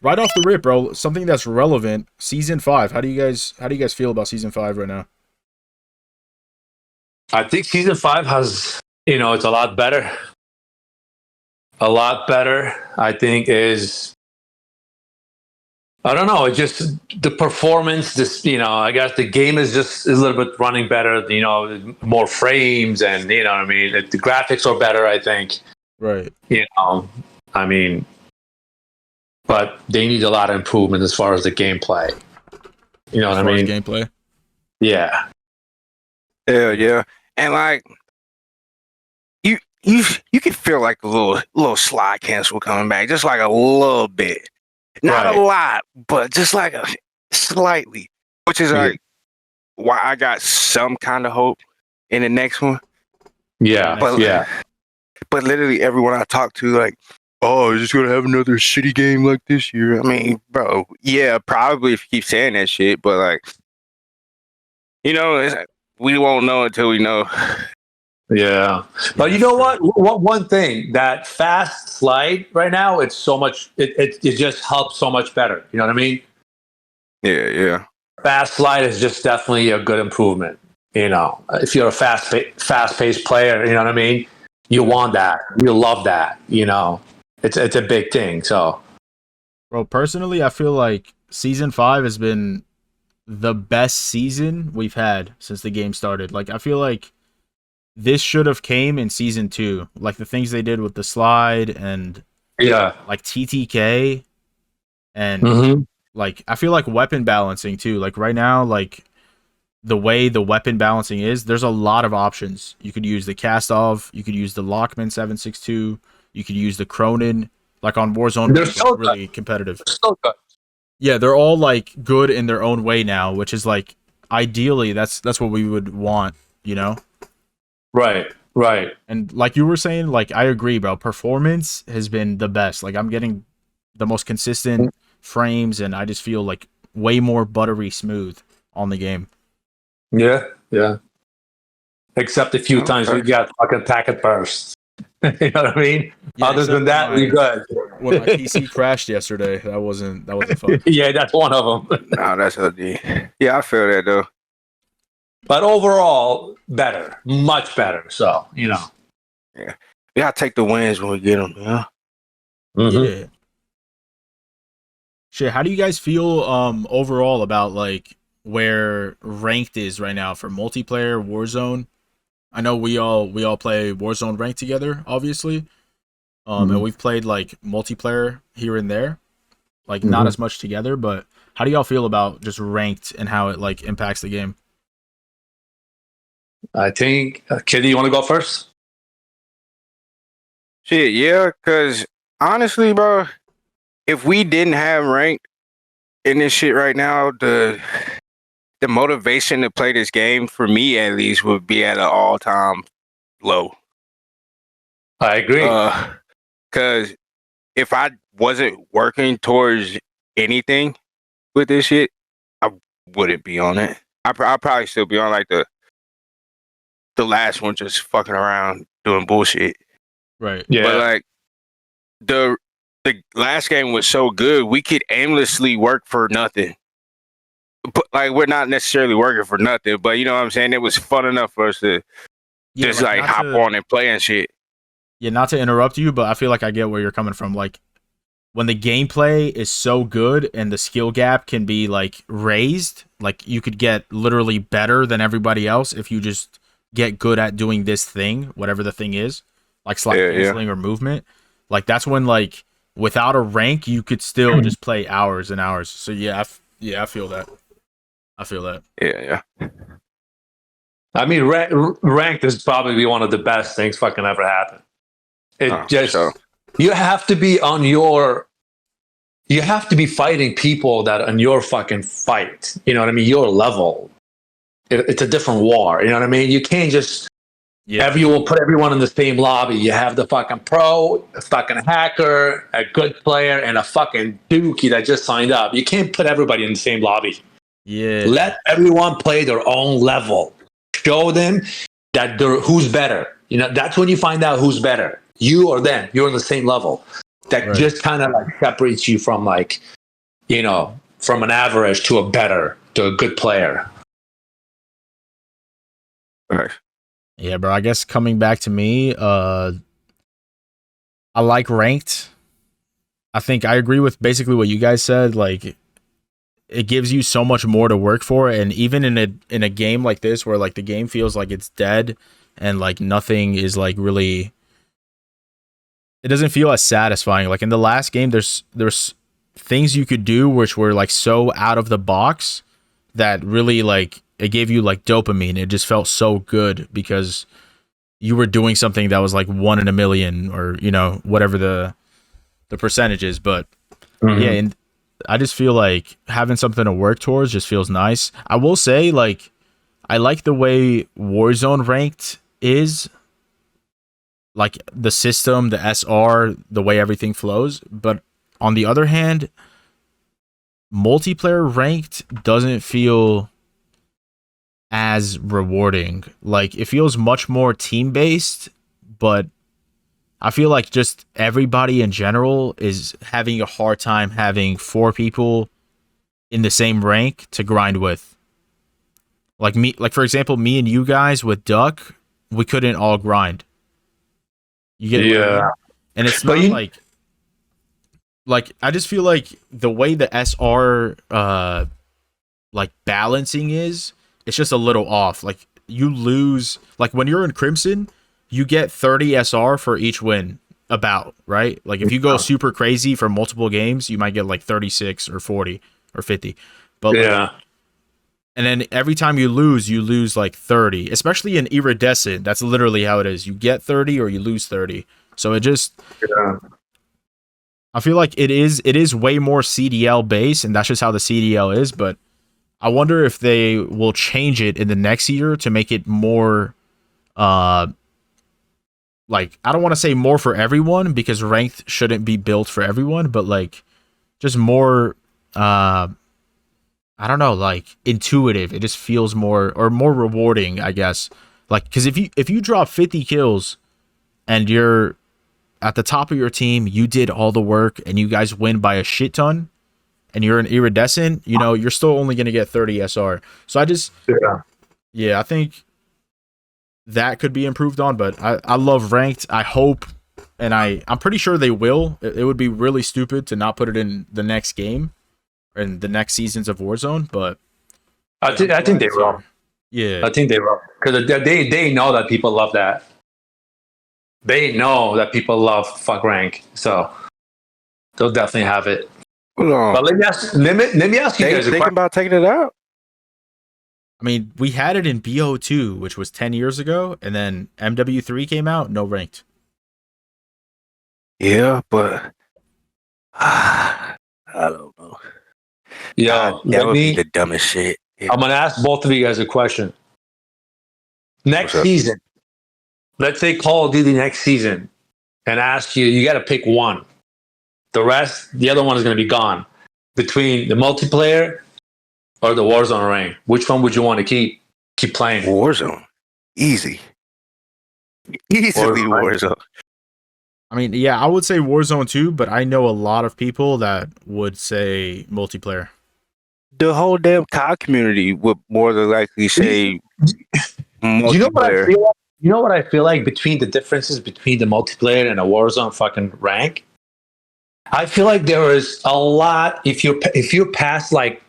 right off the rip, bro, something that's relevant. Season 5. How do you guys feel about season 5 right now? I think season 5 has, it's a lot better. A lot better. I think I don't know. It's just the performance. I guess the game is a little bit running better. More frames, and what I mean. The graphics are better, I think. Right. I mean, but they need a lot of improvement as far as the gameplay. You know what I mean? Gameplay. Yeah. Yeah. And like you can feel like a little slide cancel coming back, just like a little bit. Not a lot, but just like a slightly. Which is like why I got some kind of hope in the next one. Yeah. But literally everyone I talk to, like, oh, is just gonna have another shitty game like this year? I mean, bro, yeah, probably if you keep saying that shit, but like, we won't know until we know. Yeah. But you know what? One thing, that fast slide right now, it's so much, it just helps so much better. You know what I mean? Yeah. Fast slide is just definitely a good improvement. If you're a fast-paced player, you know what I mean? You want that. You love that. It's a big thing. So, bro, personally, I feel like season 5 has been the best season we've had since the game started. Like, I feel like this should have came in season 2. Like the things they did with the slide and like TTK and like I feel like weapon balancing too. Like right now, like the way the weapon balancing is, there's a lot of options. You could use the Kastov, you could use the Lockman 7.62, you could use the Cronin. Like on Warzone, they're so really competitive. They're so good. Yeah, they're all like good in their own way now, which is like ideally that's what we would want, Right. And like you were saying, like I agree, bro. Performance has been the best. Like I'm getting the most consistent frames, and I just feel like way more buttery smooth on the game. Yeah. Except a few times we got fucking packet bursts. You know what I mean? Yeah, other than that, we good. When my PC crashed yesterday, that wasn't fun. Yeah, that's one of them. No, that's OD. Yeah, I feel that though. But overall, better, much better. So, Yeah, we gotta take the wins when we get them. Yeah. Shit, how do you guys feel overall about like where ranked is right now for multiplayer Warzone? I know we all play Warzone ranked together, obviously. And we've played like multiplayer here and there, like not as much together. But how do y'all feel about just ranked and how it like impacts the game? I think, Kitty, you want to go first? Shit, yeah, because honestly, bro, if we didn't have ranked in this shit right now, the motivation to play this game, for me at least, would be at an all-time low. I agree. Because if I wasn't working towards anything with this shit, I wouldn't be on it. I'd probably still be on like the last one, just fucking around doing bullshit. Right. Yeah. But like the last game was so good, we could aimlessly work for nothing. But like we're not necessarily working for nothing, but you know what I'm saying? It was fun enough for us to just like hop on and play and shit. Yeah, not to interrupt you, but I feel like I get where you're coming from. Like when the gameplay is so good and the skill gap can be like raised, like you could get literally better than everybody else if you just get good at doing this thing, whatever the thing is, like slide canceling or movement. Like that's when like without a rank you could still just play hours and hours. So I feel that. Yeah. I mean, ranked is probably one of the best things fucking ever happened. You have to be you have to be fighting people that on your fucking fight. You know what I mean? Your level. It's a different war. You know what I mean? You can't just put everyone in the same lobby. You have the fucking pro, a fucking hacker, a good player, and a fucking dookie that just signed up. You can't put everybody in the same lobby. Yeah. Let everyone play their own level. Show them that who's better. That's when you find out who's better. You or them. You're on the same level. that Right. just kind of like separates you from like, you know, from an average to a good player. Right. Yeah, bro. I guess coming back to me, I like ranked. I think I agree with basically what you guys said. Like, it gives you so much more to work for, and even in a game like this, where like the game feels like it's dead, and like nothing is like really, it doesn't feel as satisfying. Like in the last game, there's things you could do which were like so out of the box that really like it gave you like dopamine. It just felt so good because you were doing something that was like 1 in a million, or you know, whatever the percentage is. But yeah, and I just feel like having something to work towards just feels nice. I will say, like, I like the way Warzone ranked is, like the system, the SR, the way everything flows. But on the other hand, multiplayer ranked doesn't feel as rewarding. Like, it feels much more team based, but I feel like just everybody in general is having a hard time having 4 people in the same rank to grind with. Like me, like for example, me and you guys with Duck, we couldn't all grind. You get what I mean? And it's But not you, like I just feel like the way the SR like balancing is, it's just a little off. Like you lose, like when you're in Crimson, you get 30 SR for each win, about, right? Like if you go super crazy for multiple games, you might get like 36 or 40 or 50. But like, yeah. and then every time you lose like 30, especially in Iridescent. That's literally how it is. You get 30 or you lose 30. So it just, Yeah. I feel like it is way more CDL based, and that's just how the CDL is. But I wonder if they will change it in the next year to make it more, like, I don't want to say more for everyone, because ranked shouldn't be built for everyone, but like just more, I don't know, like intuitive. It just feels more, or more rewarding, I guess. Like, because if you drop 50 kills and you're at the top of your team, you did all the work, and you guys win by a shit ton, and you're an Iridescent, you know, you're still only going to get 30 SR. So I just, yeah, I think that could be improved on, but I love ranked. I hope, and I'm pretty sure they will. It would be really stupid to not put it in the next game, or in the next seasons of Warzone, but I think they will. Yeah. I think they will, because they know that people love that. They know that people love fuck rank, so they'll definitely have it. But let me ask you guys a thinking question. about taking it out? I mean, we had it in BO2, which was 10 years ago, and then MW3 came out, no ranked. Yeah, but I don't know. Yo, that would be the dumbest shit. I'm gonna ask both of you guys a question. Next season, let's say Call of Duty next season, and ask you, you got to pick one. The other one is going to be gone. Between the multiplayer or the Warzone rank, which one would you want to keep playing? Warzone, easily Warzone. I mean, yeah, I would say Warzone too, but I know a lot of people that would say multiplayer. The whole damn CoD community would more than likely say multiplayer. You know what I feel like between the differences between the multiplayer and a Warzone fucking rank? I feel like there is a lot. If you're past like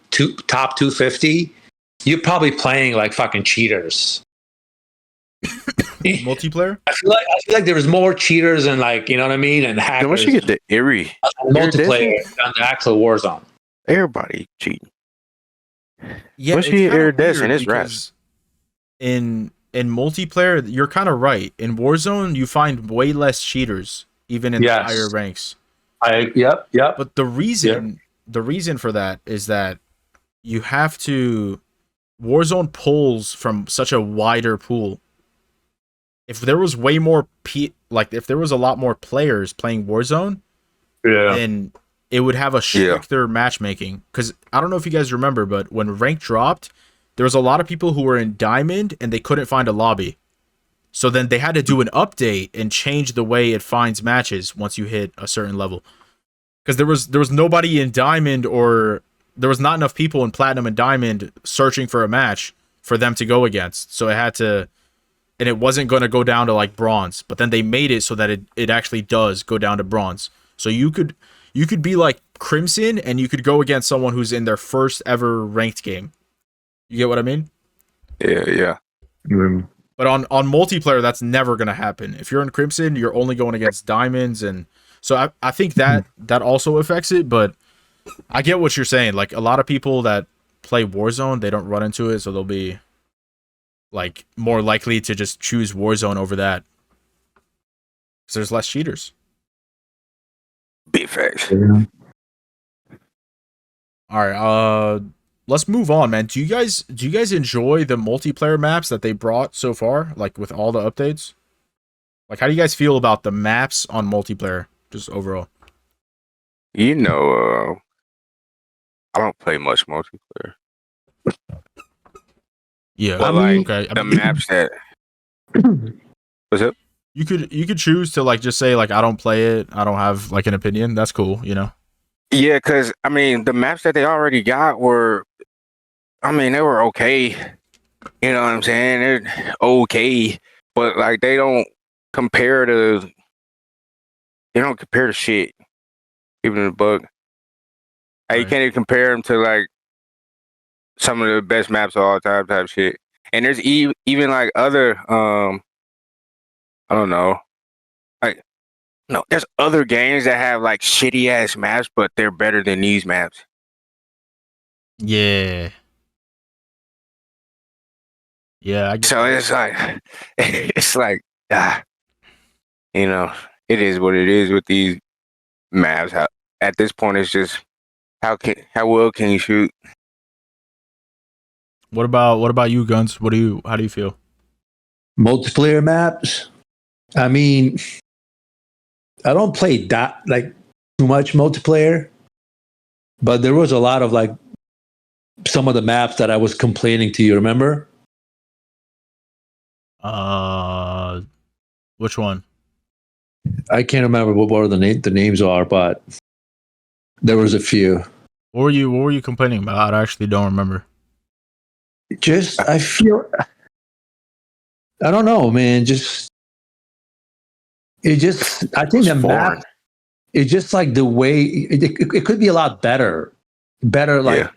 top 250, you're probably playing like fucking cheaters. Multiplayer? I feel like there was more cheaters and, like, you know what I mean, and hackers. Once you get the multiplayer on the actual Warzone, everybody cheating. Yeah, once you get iridescent, it's raps. In multiplayer, you're kind of right. In Warzone, you find way less cheaters, even in the higher ranks. Yep. But the reason for that is that you have to. Warzone pulls from such a wider pool. If there was way more if there was a lot more players playing Warzone, then it would have a stricter matchmaking. Because I don't know if you guys remember, but when rank dropped, there was a lot of people who were in Diamond and they couldn't find a lobby. So then they had to do an update and change the way it finds matches once you hit a certain level. Because there was nobody in Diamond, or there was not enough people in Platinum and Diamond searching for a match for them to go against. So it had to, and it wasn't going to go down to like Bronze. But then they made it so that it actually does go down to Bronze. So you could be like Crimson and you could go against someone who's in their first ever ranked game. You get what I mean? Yeah. But on multiplayer, that's never going to happen. If you're in Crimson, you're only going against Diamonds, and so I think that also affects it. But I get what you're saying. Like, a lot of people that play Warzone, they don't run into it, so they'll be like more likely to just choose Warzone over that because there's less cheaters. Big facts. All right, let's move on, man. Do you guys enjoy the multiplayer maps that they brought so far, like with all the updates? Like, how do you guys feel about the maps on multiplayer, just overall? You know, I don't play much multiplayer. Yeah, But like okay. the maps that what's up? You could choose to like just say like I don't play it. I don't have like an opinion. That's cool, you know. Yeah, because I mean the maps that they already got were, I mean, they were okay. You know what I'm saying? They're okay, but like they don't compare to shit. Even the bug. Like, you Right. can't even compare them to like some of the best maps of all time type shit. And there's even like other I don't know. Like, no, there's other games that have like shitty ass maps, but they're better than these maps. Yeah. Yeah, I get So that. it's like you know, it is what it is with these maps. At this point it's just how well can you shoot? What about you, Guns? How do you feel? Multiplayer maps. I mean, I don't play that like too much multiplayer, but there was a lot of like some of the maps that I was complaining to you. Remember? Which one? I can't remember what the names are, but there was a few. What were you complaining about? I actually don't remember. Just I feel I don't know, man. I think the map. It's just like the way it could be a lot better. Like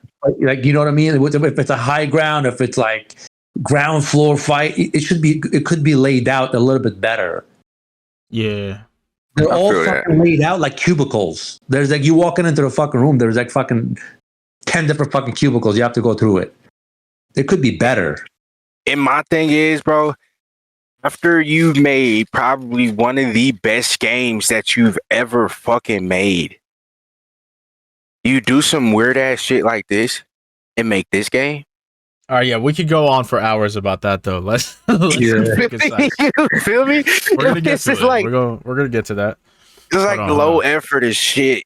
you know what I mean? If it's a high ground, if it's like ground floor fight, it could be laid out a little bit better. Yeah. They're all fucking laid out like cubicles. There's like you walking into the fucking room, there's like fucking 10 different fucking cubicles. You have to go through it. It could be better. And my thing is, bro, after you've made probably one of the best games that you've ever fucking made, you do some weird ass shit like this and make this game. All right, yeah, we could go on for hours about that though. Let's pick a side. You feel me? We're gonna get to it. Like, we're gonna get to that. it's like low effort as shit.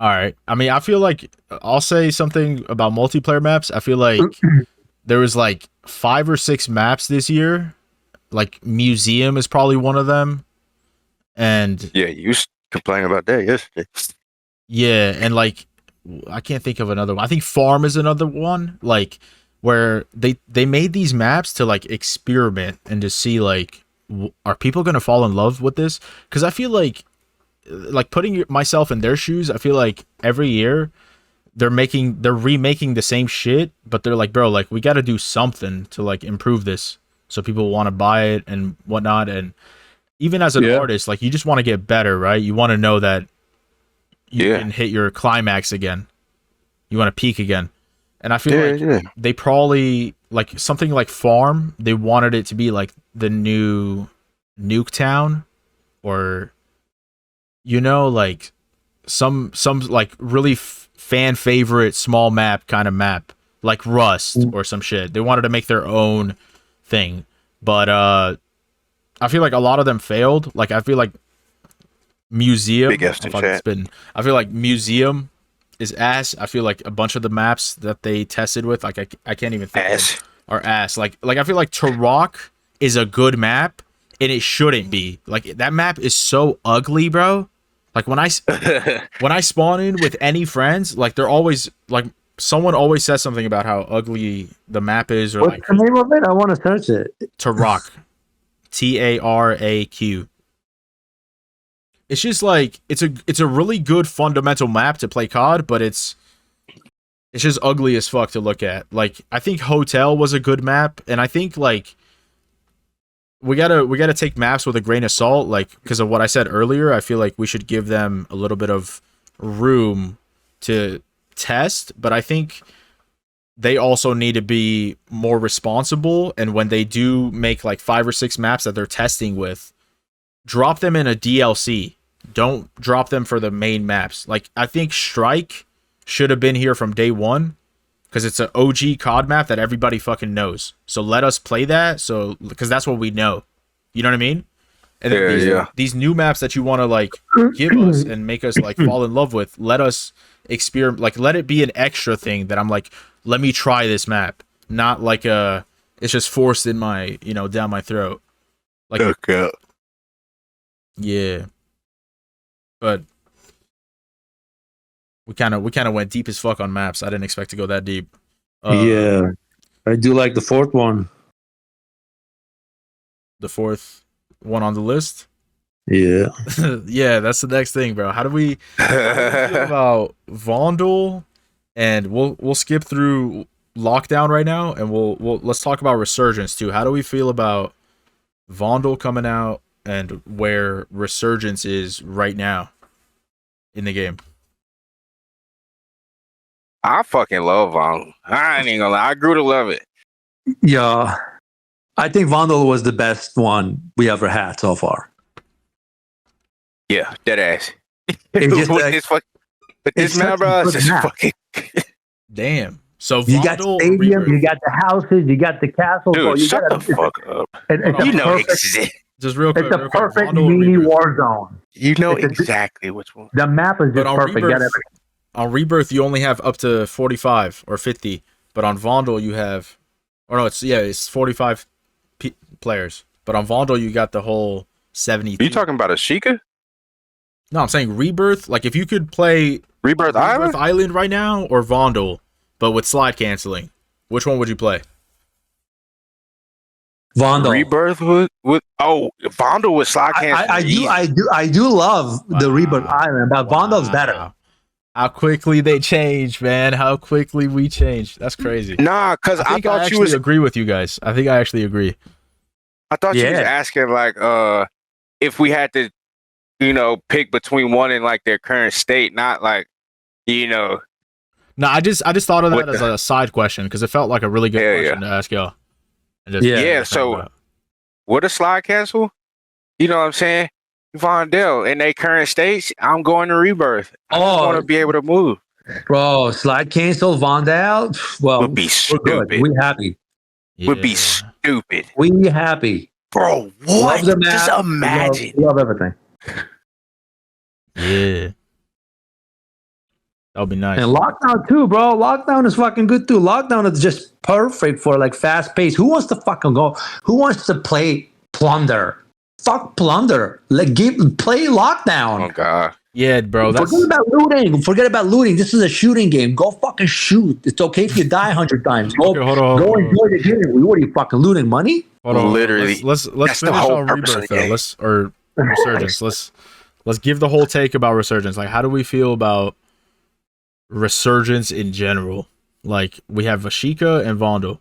All right. I mean, I feel like I'll say something about multiplayer maps. I feel like there was like 5 or 6 maps this year. Like Museum is probably one of them. And yeah, you complaining about that yesterday. Yeah, and like I can't think of another one. I think Farm is another one. Like where they made these maps to like experiment and to see like are people gonna fall in love with this? Because I feel like putting myself in their shoes, I feel like every year they're remaking the same shit, but they're like, bro, like we got to do something to like improve this so people want to buy it and whatnot. And even as an artist, like you just want to get better, right? You want to know that you can hit your climax again. You want to peak again. And I feel like they probably like something like Farm, they wanted it to be like the new Nuketown, or you know, like some like really fan favorite small map kind of map, like Rust or some shit. They wanted to make their own thing, but I feel like a lot of them failed. Like I feel like Museum, I feel like Museum is ass. I feel like a bunch of the maps that they tested with, like I can't even think of are ass. Like I feel like Turok is a good map, and it shouldn't be. Like that map is so ugly, bro. Like when I spawn in with any friends, like they're always like someone always says something about how ugly the map is, or What's like the name of it? I want to search it. Turok, Taraq. It's just like it's a really good fundamental map to play COD, but it's just ugly as fuck to look at. Like I think Hotel was a good map, and I think like we gotta take maps with a grain of salt, like because of what I said earlier. I feel like we should give them a little bit of room to test, but I think they also need to be more responsible. And when they do make like 5 or 6 maps that they're testing with, drop them in a DLC. Don't drop them for the main maps. Like I think Strike should have been here from day one, because it's an OG COD map that everybody fucking knows. So let us play that. So because that's what we know. You know what I mean? And then these new maps that you want to like give us and make us like fall in love with, let us experiment. Like let it be an extra thing that I'm like, let me try this map. Not like it's just forced in my down my throat. Like yeah, but. We kind of went deep as fuck on maps. I didn't expect to go that deep. Yeah, I do like the fourth one. The fourth one on the list. Yeah, yeah, that's the next thing, bro. How do we feel about Vondel? And we'll skip through Lockdown right now, and we'll let's talk about Resurgence too. How do we feel about Vondel coming out and where Resurgence is right now in the game? I fucking love Vondel. I ain't gonna lie. I grew to love it. yeah. I think Vondel was the best one we ever had so far. Yeah, dead ass. It's just with like, this map, bro, it's just fucking. Damn. So you got Vondel stadium, Rebirth. you got the houses, you got the castles. Dude, you shut got the fuck up. It's You a know perfect, Just real quick. it's a real quick. perfect Vondel mini Rebirth. war zone. You know It's a- exactly which one. The map is But just on perfect. Got Rebirth, everything. on Rebirth, you only have up to 45 or 50, but on Vondel you have, or no, it's 45 players. But on Vondel you got the whole 70. You talking about a Sheikah? No, I'm saying Rebirth. Like if you could play Rebirth Island? Island right now or Vondel, but with slide canceling, which one would you play? Vondel. Rebirth with Vondel with slide canceling. I do love the Rebirth Island, but Vondel's better. How quickly they change, man. How quickly we change. That's crazy. Nah, because I thought you was agree with you guys. I think I actually agree. I thought you was asking like if we had to, pick between one and like their current state, not like, No, I just thought of that as a side question because it felt like a really good question to ask y'all. So what a slide cancel? You know what I'm saying? Vondel in their current states, I'm going to Rebirth. I want to be able to move. Bro, slide cancel Vondel. Well, would be stupid. We happy. Yeah. Would be stupid. We happy. Bro, what? Just imagine. Love everything. Yeah. That would be nice. And Lockdown too, bro. Lockdown is fucking good too. Lockdown is just perfect for like fast pace. Who wants to fucking go? Who wants to play Plunder? Fuck Plunder. Play Lockdown. Oh god. Yeah, bro. Forget about looting. This is a shooting game. Go fucking shoot. It's okay if you die 100 times. Go enjoy the game. What are you fucking looting money? Hold on. Literally. Let's finish on Rebirth though. Resurgence. Let's give the whole take about Resurgence. Like, how do we feel about Resurgence in general? Like, we have Ashika and Vondel.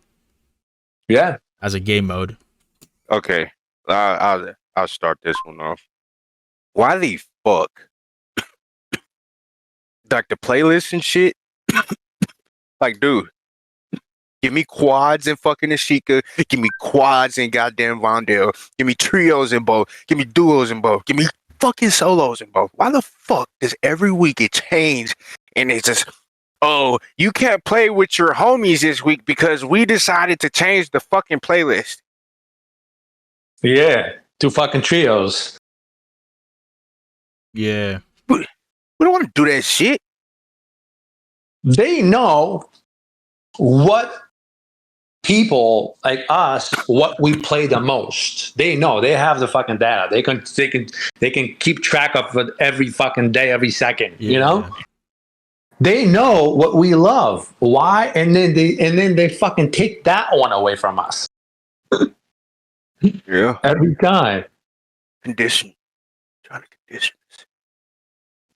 Yeah. As a game mode. Okay. I'll start this one off. Why the fuck? Like the playlist and shit. Like, dude, give me quads in fucking Ashika. Give me quads in goddamn Vondel. Give me trios in both. Give me duos in both. Give me fucking solos in both. Why the fuck does every week it change and it's just, oh, you can't play with your homies this week because we decided to change the fucking playlist. Yeah. 2 fucking trios. Yeah. We don't want to do that shit. They know what people like us what we play the most. They know, they have the fucking data. They can keep track of it every fucking day, every second. Yeah. You know, they know what we love. Why? And then they fucking take that one away from us. Yeah. Every time. Condition. Trying to condition us.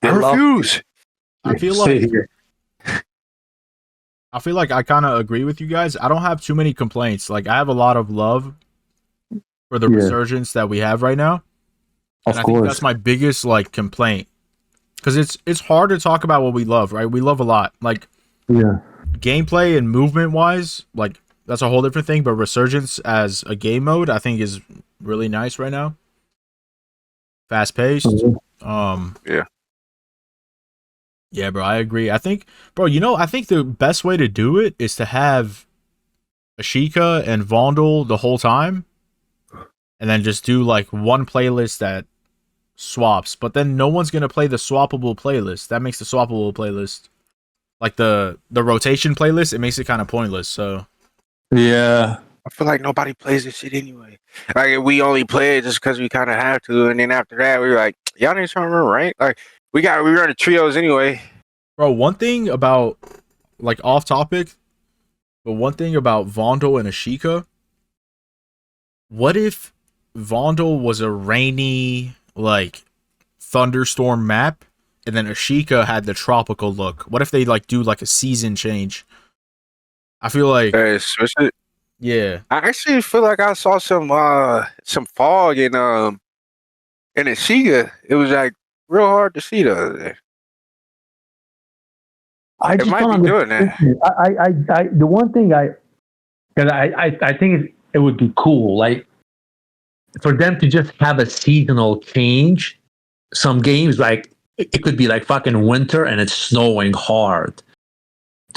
They I love- refuse. I feel Sit like here. I kind of agree with you guys. I don't have too many complaints. Like I have a lot of love for the resurgence that we have right now. And I think that's my biggest like complaint. Cuz it's hard to talk about what we love, right? We love a lot. Like gameplay and movement wise, like that's a whole different thing, but resurgence as a game mode I think is really nice right now. Fast paced. Yeah. Yeah, bro, I agree. I think, bro, I think the best way to do it is to have Ashika and Vondel the whole time, and then just do like one playlist that swaps. But then no one's gonna play the swappable playlist. That makes the swappable playlist like the rotation playlist. It makes it kind of pointless. So Yeah. I feel like nobody plays this shit anyway. Like we only play it just because we kind of have to, and then after that we're like, y'all need to remember, right? Like we run the trios anyway. bro, one thing about like off topic, but one thing about Vondel and Ashika. What if Vondel was a rainy, like thunderstorm map, and then Ashika had the tropical look? What if they like do like a season change? I feel like Switch it. yeah. I actually feel like I saw some fog in the Shiga. It was like real hard to see the other day. I It just might don't be doing understand. I the one thing I think it would be cool, like for them to just have a seasonal change. Some games like it could be like fucking winter and it's snowing hard.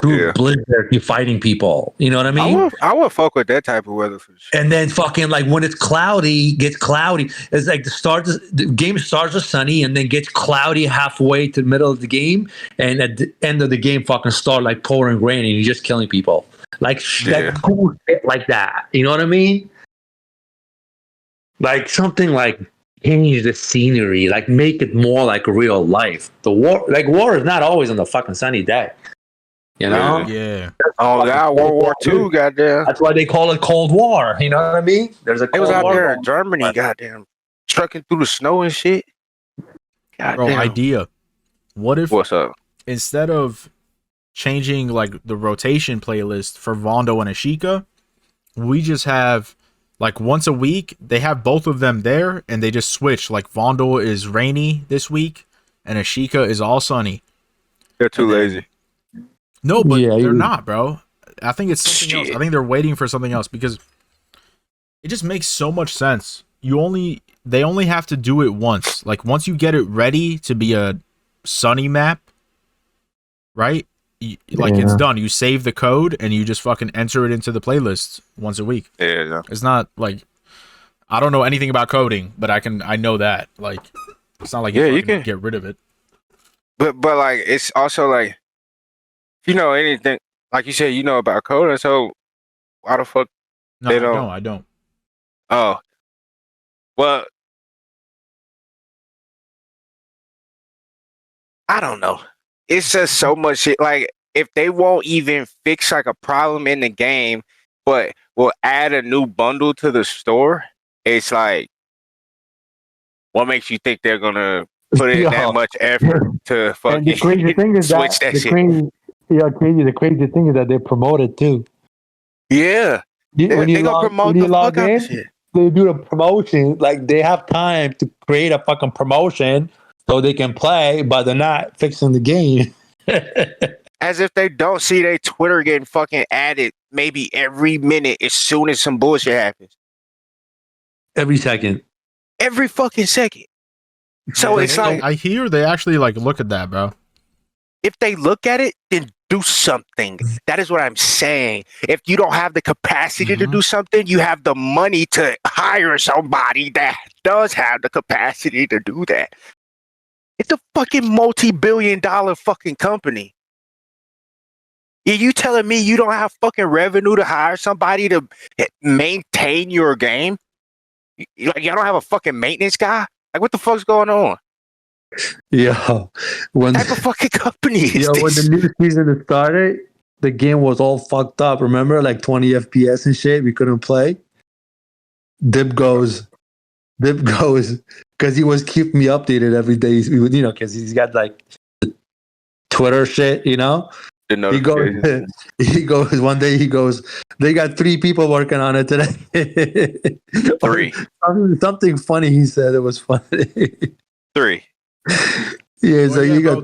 Through Yeah. blizzard, you're fighting people. You know what I mean? I would fuck with that type of weather for sure. And then fucking like when it's cloudy, gets cloudy. It's like the game starts as sunny and then gets cloudy halfway to the middle of the game, and at the end of the game, fucking start like pouring rain and you're just killing people. Like Yeah. that cool shit like that. You know what I mean? Like something like change the scenery, like make it more like real life. The war is not always on the fucking sunny day. You know? Yeah. Oh God, World War II, goddamn. That's why they call it Cold War. You know what I mean? There's a It was Cold out War there going in Germany, on. goddamn, trucking through the snow and shit. Bro, Goddamn. idea. What if What's up? instead of changing like the rotation playlist for Vondo and Ashika, we just have like once a week they have both of them there and they just switch. Like Vondo is rainy this week and Ashika is all sunny. They're too lazy. No, but Yeah, they're you- not, bro. I think it's something else. I think they're waiting for something else because it just makes so much sense. They only have to do it once. Like once you get it ready to be a sunny map, right? It's done. You save the code and you just fucking enter it into the playlist once a week. Yeah. It's not like I don't know anything about coding, but I know that. Like it's not like you can get rid of it. But like it's also like if you know anything, like you said, you know about coding, so why the fuck No, they I don't? don't. I don't. Oh. Well, I don't know. It's just so much shit. Like if they won't even fix like a problem in the game, but will add a new bundle to the store, it's like what makes you think they're gonna put in that much effort to And fucking the crazy thing is switch that the shit? the crazy thing is that they promote it too. Yeah. When They you gonna promote the log fuck out in, of shit. they do the promotion. Like they have time to create a fucking promotion so they can play, but they're not fixing the game. As if they don't see their Twitter getting fucking added maybe every minute as soon as some bullshit happens. Every second. Every fucking second. So it's like I hear they actually like look at that, bro. if they look at it, then do something. That is what I'm saying. If you don't have the capacity to do something, you have the money to hire somebody that does have the capacity to do that. It's a fucking multi-billion-dollar fucking company. You telling me you don't have fucking revenue to hire somebody to maintain your game? Like y'all don't have a fucking maintenance guy? Like what the fuck's going on? Yeah, when What type of fucking company is when the this? new season started, the game was all fucked up. Remember, like 20 FPS and shit. We couldn't play. Dib goes, because he was keeping me updated every day. Because he's got like Twitter shit. He goes, he goes. One day he goes, they got 3 people working on it today. 3. Something funny he said. It was funny. 3. Yeah, Well, so yeah, you bro, got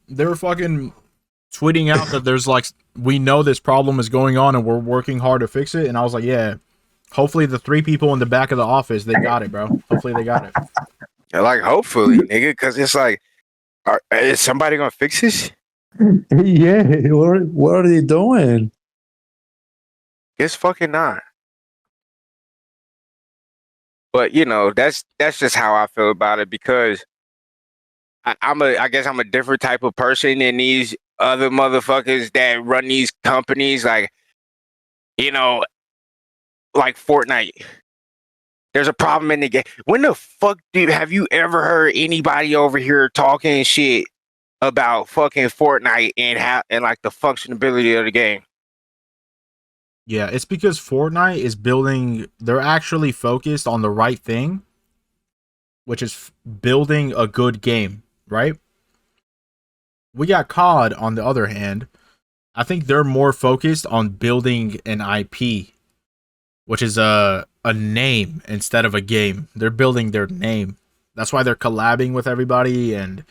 they were fucking tweeting out that there's like, we know this problem is going on and we're working hard to fix it. And I was like, yeah, hopefully the 3 people in the back of the office, they got it, bro. Hopefully they got it. Like hopefully, nigga, because it's like, is somebody gonna fix this? yeah. What are they doing? It's fucking not. But that's just how I feel about it because I guess I'm a different type of person than these other motherfuckers that run these companies. Like Fortnite. There's a problem in the game. When the fuck have you ever heard anybody over here talking shit about fucking Fortnite and like the functionality of the game? Yeah, it's because Fortnite is building, they're actually focused on the right thing, which is building a good game, right? We got CoD, on the other hand. I think they're more focused on building an IP, which is a name instead of a game. They're building their name. That's why they're collabing with everybody and,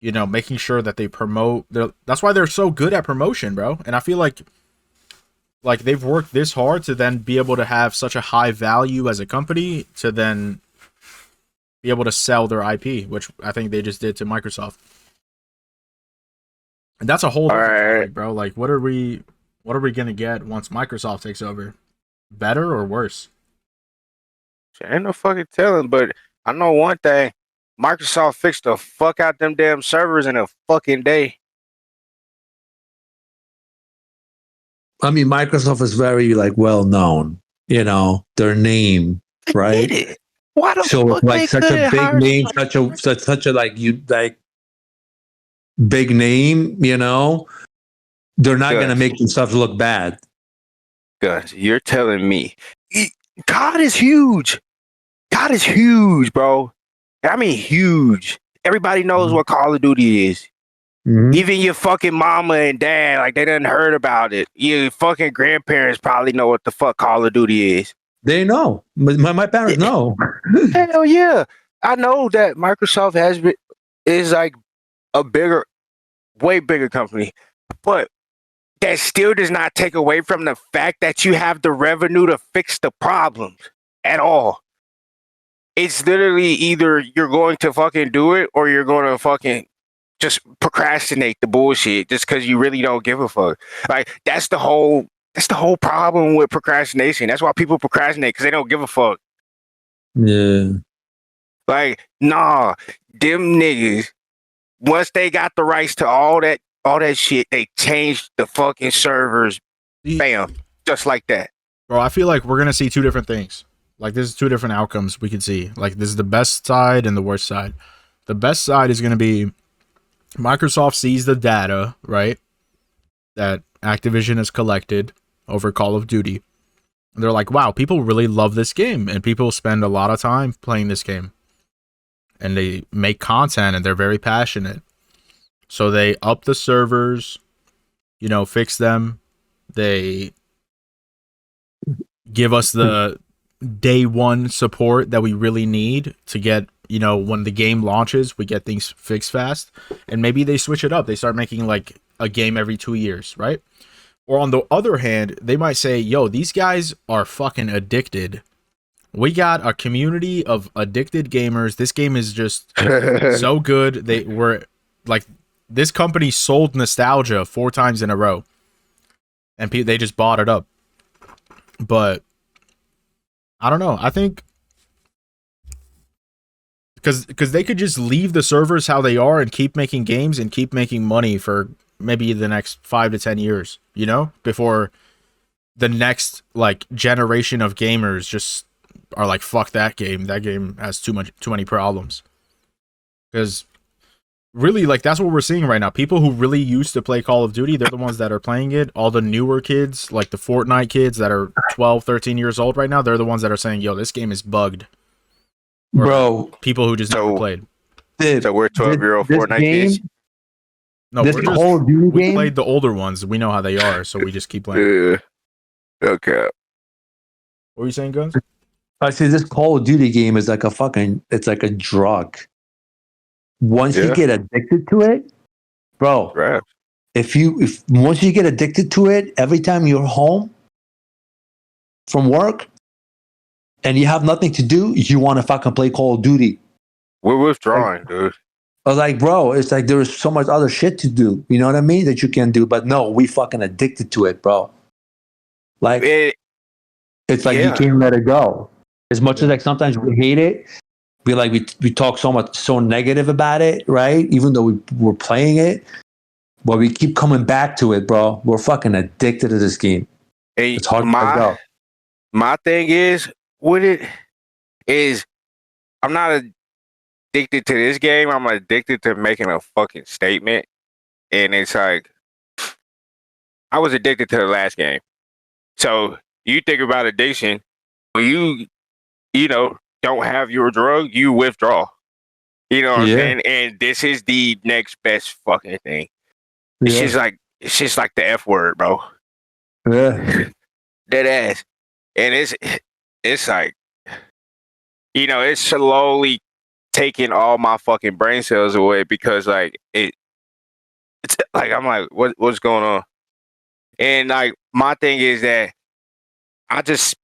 making sure that they promote. That's why they're so good at promotion, bro. And I feel like they've worked this hard to then be able to have such a high value as a company to then be able to sell their IP, which I think they just did to Microsoft. And that's a whole different topic, bro. Like, what are we gonna get once Microsoft takes over? Better or worse? Ain't no fucking telling, but I know one thing. Microsoft fixed the fuck out them damn servers in a fucking day. I mean, Microsoft is very like well known. Their name, right? Did it? Why the So fuck it's like they such a couldn't big hire name, somebody? such a big name. They're not gonna Gus, make themselves look bad. Gus, you're telling me God is huge. God is huge, bro. I mean, huge. Everybody knows what Call of Duty is. Mhm. Even your fucking mama and dad, like they done heard about it. Your fucking grandparents probably know what the fuck Call of Duty is. They know. My parents know. Hell yeah. I know that Microsoft is like a way bigger company, but that still does not take away from the fact that you have the revenue to fix the problems at all. It's literally either you're going to fucking do it or you're going to fucking just procrastinate the bullshit just because you really don't give a fuck. Like that's the whole problem with procrastination. That's why people procrastinate because they don't give a fuck. Yeah. Like, nah, them niggas, once they got the rights to all that shit, they changed the fucking servers. Bam. Just like that. Bro, I feel like we're gonna see 2 different things. Like, there's 2 different outcomes we could see. Like, this is the best side and the worst side. The best side is gonna be Microsoft sees the data, right, that Activision has collected over Call of Duty. And they're like, wow, people really love this game, and people spend a lot of time playing this game. And they make content, and they're very passionate. So they up the servers, fix them. They give us the day one support that we really need to get, when the game launches, we get things fixed fast. And maybe they switch it up. They start making like a game every 2 years, right? Or on the other hand, they might say, yo, these guys are fucking addicted. We got a community of addicted gamers. This game is just so good. They were like, this company sold nostalgia 4 times in a row. And they just bought it up. But I don't know. I think because they could just leave the servers how they are and keep making games and keep making money for maybe the next 5 to 10 years, you know, before the next like generation of gamers just are like, fuck that game. That game has too many problems. Because really, like, that's what we're seeing right now. People who really used to play Call of Duty, they're the ones that are playing it. All the newer kids, like the Fortnite kids that are 12, 13 years old right now, they're the ones that are saying, yo, this game is bugged. Or bro. People who just never played. So we're 12-year-old Fortnite kids? No, this Call of Duty we game? played the older ones. We know how they are, so we just keep playing. Okay. What were you saying, Guns? I say this Call of Duty game is like it's like a drug. Once you get addicted to it, bro, Right. if once you get addicted to it, every time you're home from work and you have nothing to do, you want to fucking play Call of Duty. We're withdrawing, dude. I was like, bro, it's like there is so much other shit to do. You know what I mean? That you can do. But no, we fucking addicted to it, bro. Like, it's like you can't let it go. As much as like sometimes we hate it, we talk so negative about it, right? Even though we're playing it, but we keep coming back to it, bro. We're fucking addicted to this game. Hey, it's hard to let go. My thing is with it is I'm not addicted to this game. I'm addicted to making a fucking statement. And it's like I was addicted to the last game. So you think about addiction, when you know, don't have your drug, you withdraw. You know what I'm saying? And this is the next best fucking thing. It's just like the F word, bro. Yeah. Dead ass. And it's like, you know, it's slowly taking all my fucking brain cells away because like it's like I'm like, what's going on? And like my thing is that I just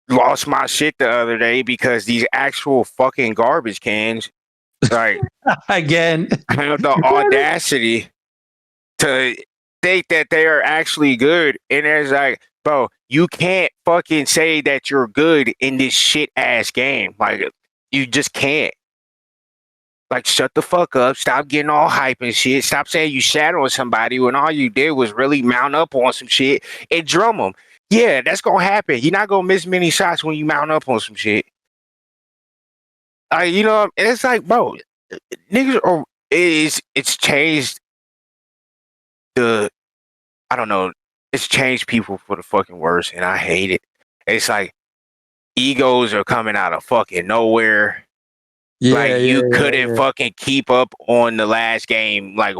lost my shit the other day because these actual fucking garbage cans, like again, have the audacity to think that they are actually good. And it's like, bro, you can't fucking say that you're good in this shit ass game. Like, you just can't. Like, shut the fuck up. Stop getting all hype and shit. Stop saying you shadowing somebody when all you did was really mount up on some shit and drum them. Yeah, that's gonna happen. You're not gonna miss many shots when you mount up on some shit. You know, and it's like, bro, niggas are. It's changed I don't know. It's changed people for the fucking worse, and I hate it. It's like egos are coming out of fucking nowhere. You couldn't fucking keep up on the last game, like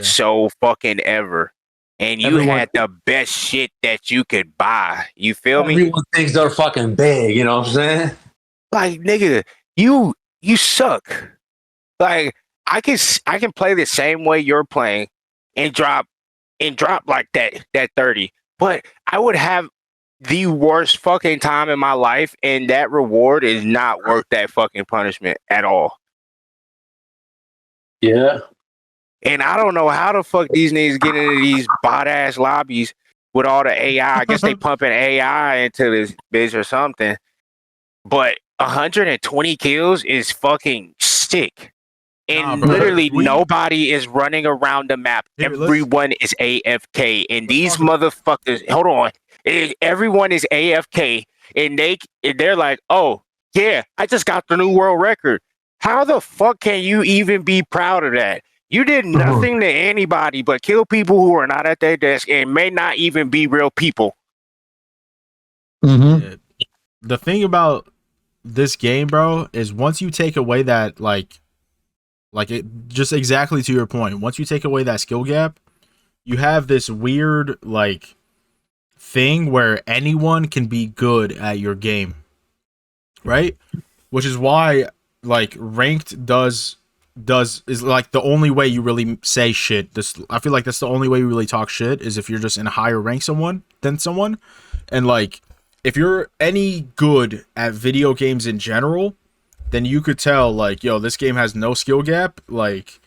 so fucking ever. And you had the best shit that you could buy. You feel me? Everyone thinks they're fucking big, you know what I'm saying? Like, nigga, you suck. Like, I can play the same way you're playing and drop like that 30. But I would have the worst fucking time in my life, and that reward is not worth that fucking punishment at all. Yeah. And I don't know how the fuck these niggas get into these bot ass lobbies with all the AI. I guess they pumping AI into this bitch or something. But 120 kills is fucking sick. And literally nobody is running around the map. Everyone is AFK. And these motherfuckers, hold on. Everyone is AFK. And they're like, oh, yeah, I just got the new world record. How the fuck can you even be proud of that? You did nothing to anybody but kill people who are not at their desk and may not even be real people. Mm-hmm. The thing about this game, bro, is once you take away that, like it, just exactly to your point, once you take away that skill gap, you have this weird, like, thing where anyone can be good at your game, right? Which is why, like, ranked is like the only way you really say shit. I feel like that's the only way you really talk shit is if you're just in a higher rank than someone. And like, if you're any good at video games in general, then you could tell, like, yo, this game has no skill gap. Like,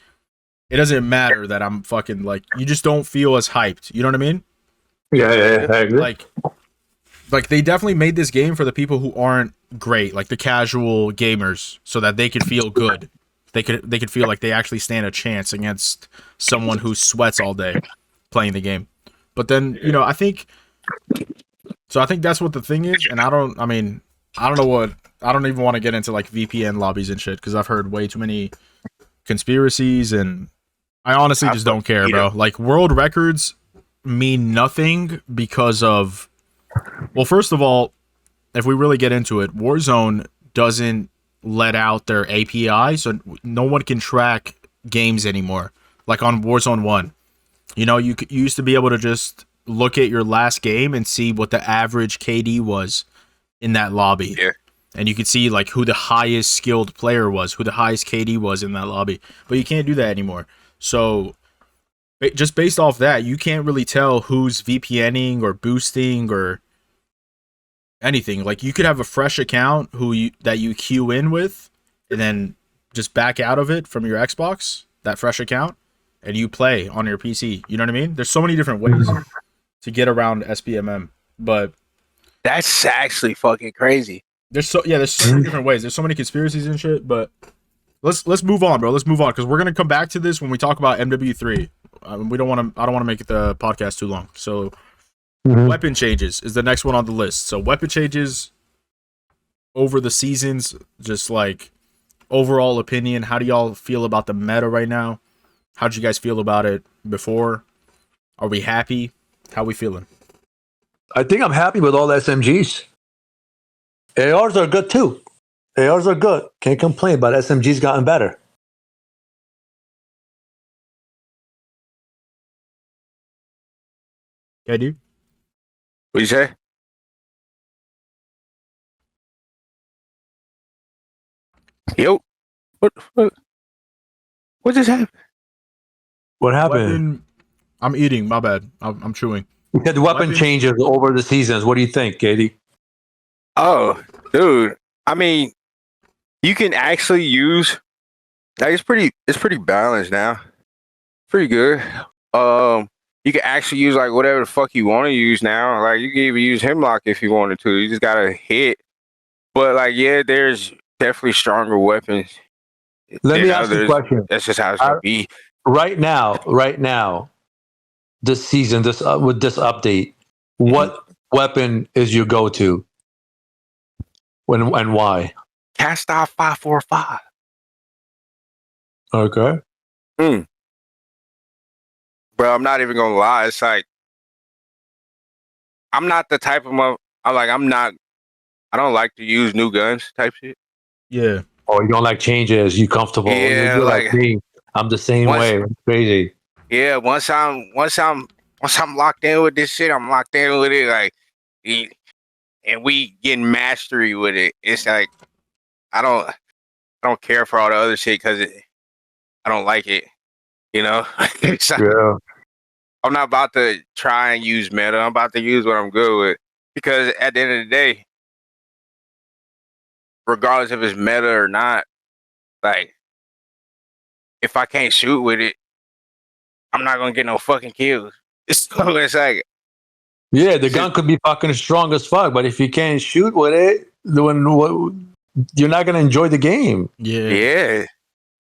it doesn't matter that I'm fucking, like, you just don't feel as hyped. You know what I mean? Yeah, I agree. Like they definitely made this game for the people who aren't great, like the casual gamers, so that they could feel good. They could feel like they actually stand a chance against someone who sweats all day. playing the game. But then, you know, I think that's what the thing is, and I don't even want to get into like VPN lobbies and shit because I've heard way too many conspiracies, and I honestly just don't care, bro. Like, world records mean nothing because of, well, first of all, if we really get into it, Warzone doesn't let out their API, so no one can track games anymore. Like on Warzone 1, you know, you used to be able to just look at your last game and see what the average KD was in that lobby. Yeah. And you could see like who the highest skilled player was, who the highest KD was in that lobby. But you can't do that anymore. So just based off that, you can't really tell who's VPNing or boosting or anything. Like, you could have a fresh account that you queue in with and then just back out of it from your Xbox, that fresh account, and you play on your PC. You know what I mean? There's so many different ways to get around SBMM, but that's actually fucking crazy. There's so many different ways. There's so many conspiracies and shit, but let's move on, bro. Let's move on because we're gonna come back to this when we talk about MW3. I don't want to make the podcast too long. So, weapon changes is the next one on the list. So, weapon changes over the seasons, just like overall opinion. How do y'all feel about the meta right now? How'd you guys feel about it before? Are we happy? How we feeling? I think I'm happy with all the SMGs. ARs are good too. ARs are good. Can't complain, but SMG's gotten better. Yeah, dude. What you say? Yo, what just happened? What happened? Weapon, I'm eating. My bad. I'm chewing. You said weapon changes over the seasons. What do you think, Katie? Oh, dude. I mean, you can actually use like it's pretty balanced now. Pretty good. You can actually use like whatever the fuck you want to use now. Like, you can even use Hemlock if you wanted to. You just gotta hit. But like, yeah, there's definitely stronger weapons. Let me ask you a question. That's just how it's gonna be. Right now, this season, with this update, what weapon is your go-to? When and why? Cast off 545. Okay. Bro, I'm not even gonna lie. It's like, I'm not the type of I don't like to use new guns type shit. Yeah. Oh, you don't like changes? You comfortable? Yeah, you're like me. I'm the same way. It's crazy. Yeah, once I'm locked in with this shit, I'm locked in with it. Like, and we getting mastery with it. It's like, I don't care for all the other shit because I don't like it. You know? It's like, Yeah. I'm not about to try and use meta. I'm about to use what I'm good with. Because at the end of the day, regardless if it's meta or not, like, if I can't shoot with it, I'm not gonna get no fucking kills. So it's like, yeah, the gun could be fucking strong as fuck, but if you can't shoot with it, then you're not gonna enjoy the game. Yeah.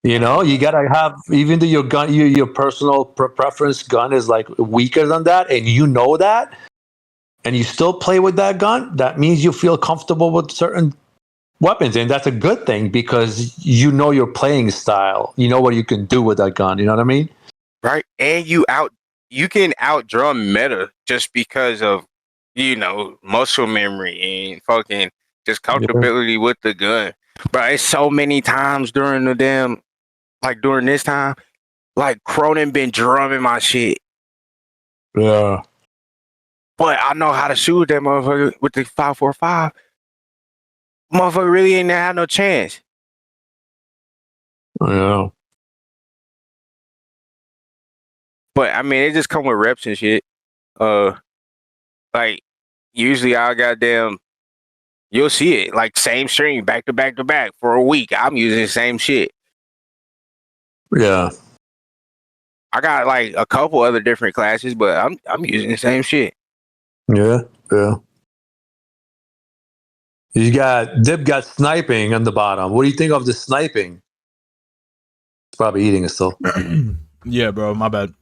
You know, you gotta have, even though your gun, your personal preference gun is like weaker than that, and you know that, and you still play with that gun. That means you feel comfortable with certain weapons, and that's a good thing because you know your playing style. You know what you can do with that gun. You know what I mean? Right. And you can outdrum meta just because of, muscle memory and fucking just comfortability with the gun. But it's so many times during during this time, like, Cronin been drumming my shit. Yeah. But I know how to shoot that motherfucker with the 545. Motherfucker really ain't had no chance. Yeah. But I mean, it just come with reps and shit. Like, usually you'll see it like same string back to back to back for a week. I'm using the same shit. Yeah. I got like a couple other different classes, but I'm using the same shit. Yeah. Yeah. Dib got sniping on the bottom. What do you think of the sniping? It's probably eating it still. Yeah, bro, my bad.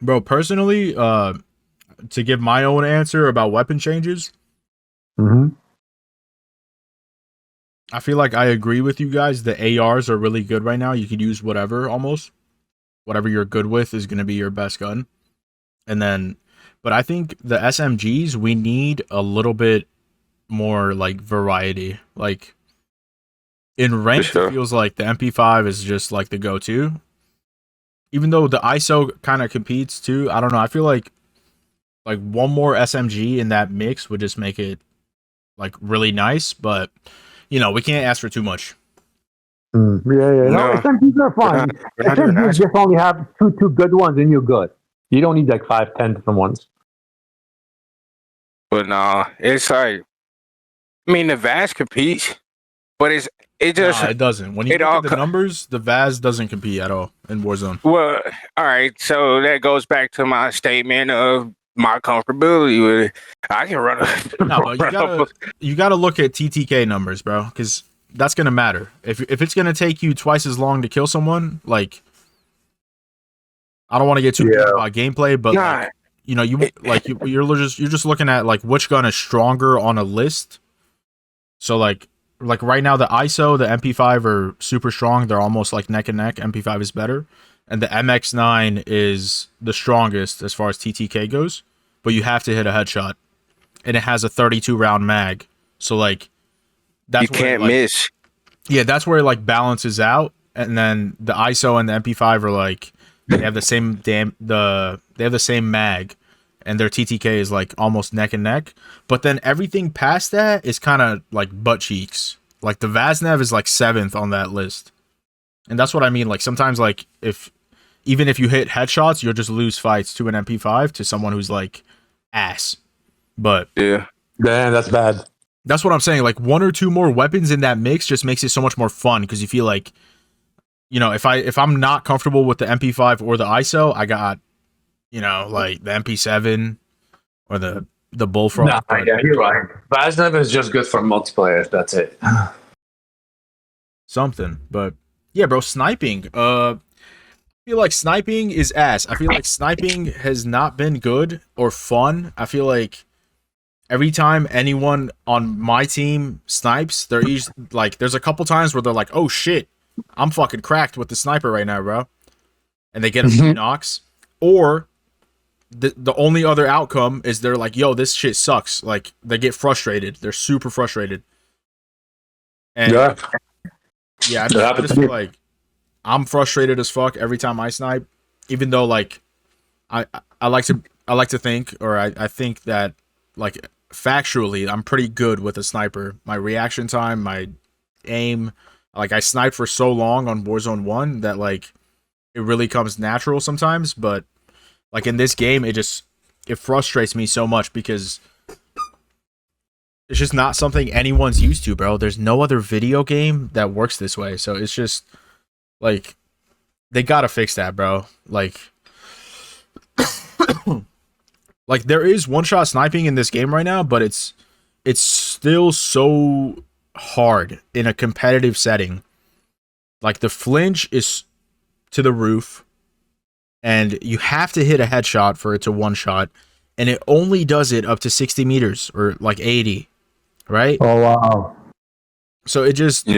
Bro, personally, to give my own answer about weapon changes, I feel like I agree with you guys. The ARs are really good right now. You could use whatever, almost. Whatever you're good with is going to be your best gun. And then, but I think the SMGs, we need a little bit more, like, variety. Like, in ranked, it feels like the MP5 is just, like, the go-to. Even though the ISO kind of competes, too. I don't know. I feel like one more SMG in that mix would just make it, like, really nice. But, you know, we can't ask for too much. Yeah. No, SMGs are fine. SMGs just only have two good ones and you're good. You don't need like 5-10 different ones. But no, it's like, I mean, the Vaz competes, but it just it doesn't. When you look at the numbers, the Vaz doesn't compete at all in Warzone. Well, all right, so that goes back to my statement of my comfortability with it. I can run a no, but you gotta look at TTK numbers, bro, because that's gonna matter. If it's gonna take you twice as long to kill someone, like, I don't want to get too deep about gameplay, but like, you know, you're just looking at like which gun is stronger on a list. So like right now, the ISO, the MP5 are super strong. They're almost like neck and neck. MP5 is better, and the MX9 is the strongest as far as TTK goes. But you have to hit a headshot, and it has a 32 round mag. So like, that's you can't miss. Yeah, that's where it like balances out, and then the ISO and the MP5 are like they have the same they have the same mag, and their TTK is like almost neck and neck. But then everything past that is kind of like butt cheeks. Like the Vaznev is like 7th on that list, and that's what I mean. Like sometimes like even if you hit headshots, you'll just lose fights to an MP5 to someone who's like ass. But damn, that's bad. That's what I'm saying. Like one or two more weapons in that mix just makes it so much more fun because you feel like, you know, if I'm not comfortable with the MP5 or the ISO, I got, you know, like the MP7 or the Bullfrog. Yeah, you're right. Vaznev is just good for multiplayer. That's it. Something, but yeah, bro, sniping. I feel like sniping is ass. I feel like sniping has not been good or fun. I feel like every time anyone on my team snipes, there's a couple times where they're like, "Oh shit, I'm fucking cracked with the sniper right now, bro," and they get a few knocks. Or the only other outcome is they're like, "Yo, this shit sucks." Like they get frustrated. They're super frustrated. And I just feel like I'm frustrated as fuck every time I snipe, even though like I like to think, or I think that like factually I'm pretty good with a sniper. My reaction time, my aim, like I sniped for so long on Warzone 1 that like it really comes natural sometimes, but like in this game it frustrates me so much because it's just not something anyone's used to, bro. There's no other video game that works this way. So it's just like they gotta fix that, bro. Like like there is one-shot sniping in this game right now, but it's still so hard in a competitive setting. Like the flinch is to the roof, and you have to hit a headshot for it to one-shot, and it only does it up to 60 meters or like 80, right? Oh wow. So it just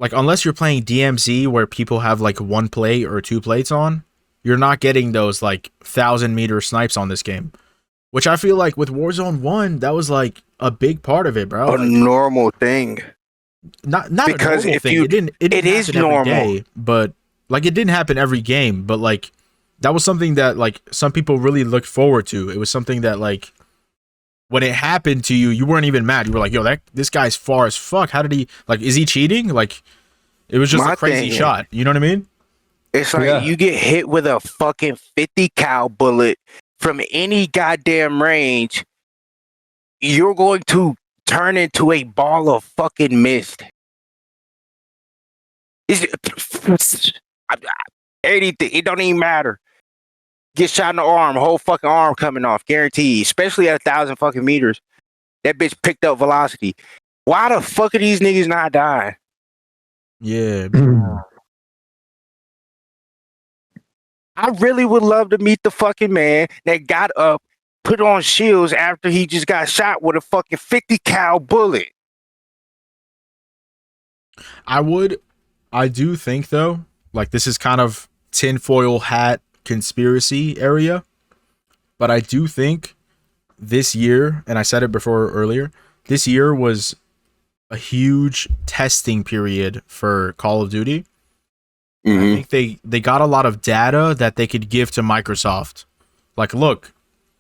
like unless you're playing DMZ where people have like one plate or two plates on, you're not getting those like 1,000-meter snipes on this game, which I feel like with Warzone 1, that was like a big part of it, bro. A normal thing. Not because a normal thing. It is normal every day, but like it didn't happen every game, but like that was something that like some people really looked forward to. It was something that like when it happened to you, you weren't even mad. You were like, "Yo, this guy's far as fuck. How did he like? Is he cheating?" Like it was just a crazy shot. You know what I mean? It's like you get hit with a fucking 50 cal bullet from any goddamn range, you're going to turn into a ball of fucking mist. Anything, it don't even matter. Get shot in the arm, whole fucking arm coming off, guaranteed. Especially at 1,000 fucking meters. That bitch picked up velocity. Why the fuck are these niggas not dying? Yeah. I really would love to meet the fucking man that got up, put on shields after he just got shot with a fucking 50 cal bullet. I do think though, like this is kind of tinfoil hat conspiracy area, but I do think this year, and I said it before earlier, this year was a huge testing period for Call of Duty. I think they got a lot of data that they could give to Microsoft. Like, look,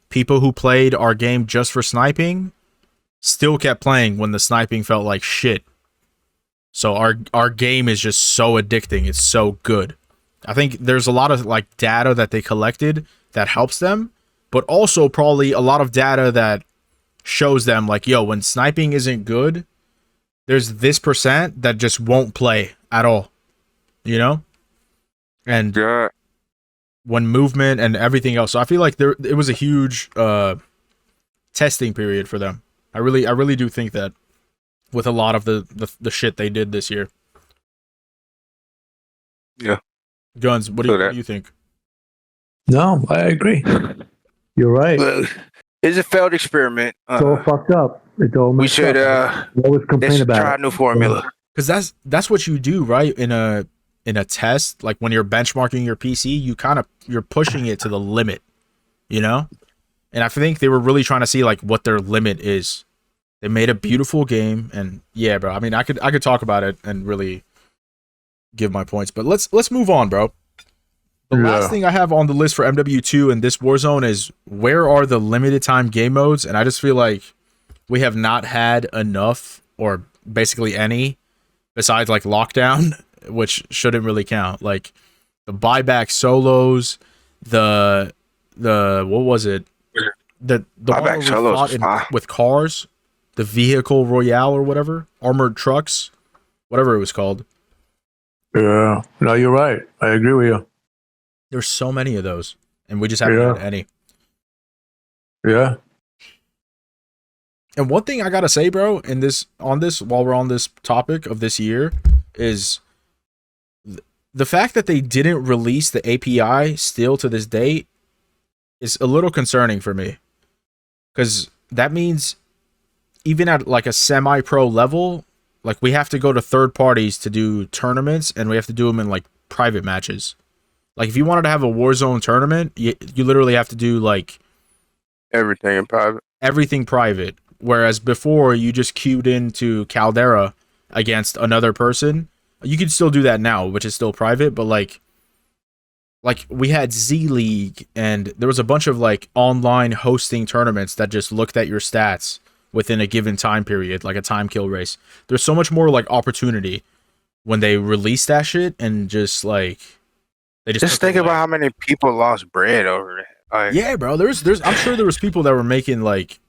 people who played our game just for sniping still kept playing when the sniping felt like shit. So our game is just so addicting. It's so good. I think there's a lot of like data that they collected that helps them, but also probably a lot of data that shows them like, yo, when sniping isn't good, there's this % that just won't play at all. You know? And when movement and everything else. So I feel like it was a huge testing period for them. I really do think that with a lot of the shit they did this year. Yeah. Guns, what do you think? No, I agree. You're right. Well, it's a failed experiment. It's all fucked up. It's all we should always complain about try a new formula. Because that's what you do, right? In a test, like when you're benchmarking your PC, you're pushing it to the limit, you know? And I think they were really trying to see like what their limit is. They made a beautiful game, and yeah, bro. I mean, I could talk about it and really give my points, but let's move on, bro. The last thing I have on the list for MW2 and this Warzone is where are the limited time game modes? And I just feel like we have not had enough, or basically any, besides like lockdown, which shouldn't really count. Like the buyback solos, the what was it? The buyback solos with cars, the vehicle royale or whatever, armored trucks, whatever it was called. Yeah, no, you're right. I agree with you. There's so many of those, and we just haven't had any. Yeah. And one thing I gotta say, bro, while we're on this topic of this year, is the fact that they didn't release the API still to this date is a little concerning for me, because that means even at like a semi-pro level, like we have to go to third parties to do tournaments, and we have to do them in like private matches. Like if you wanted to have a Warzone tournament, you literally have to do like everything in private. Everything private. Whereas before you just queued into Caldera against another person. You can still do that now, which is still private, but like we had Z League, and there was a bunch of like online hosting tournaments that just looked at your stats within a given time period, like a time kill race. There's so much more like opportunity when they release that shit, and just like they just think about how many people lost bread over it. Like, yeah, bro. There's I'm sure there was people that were making like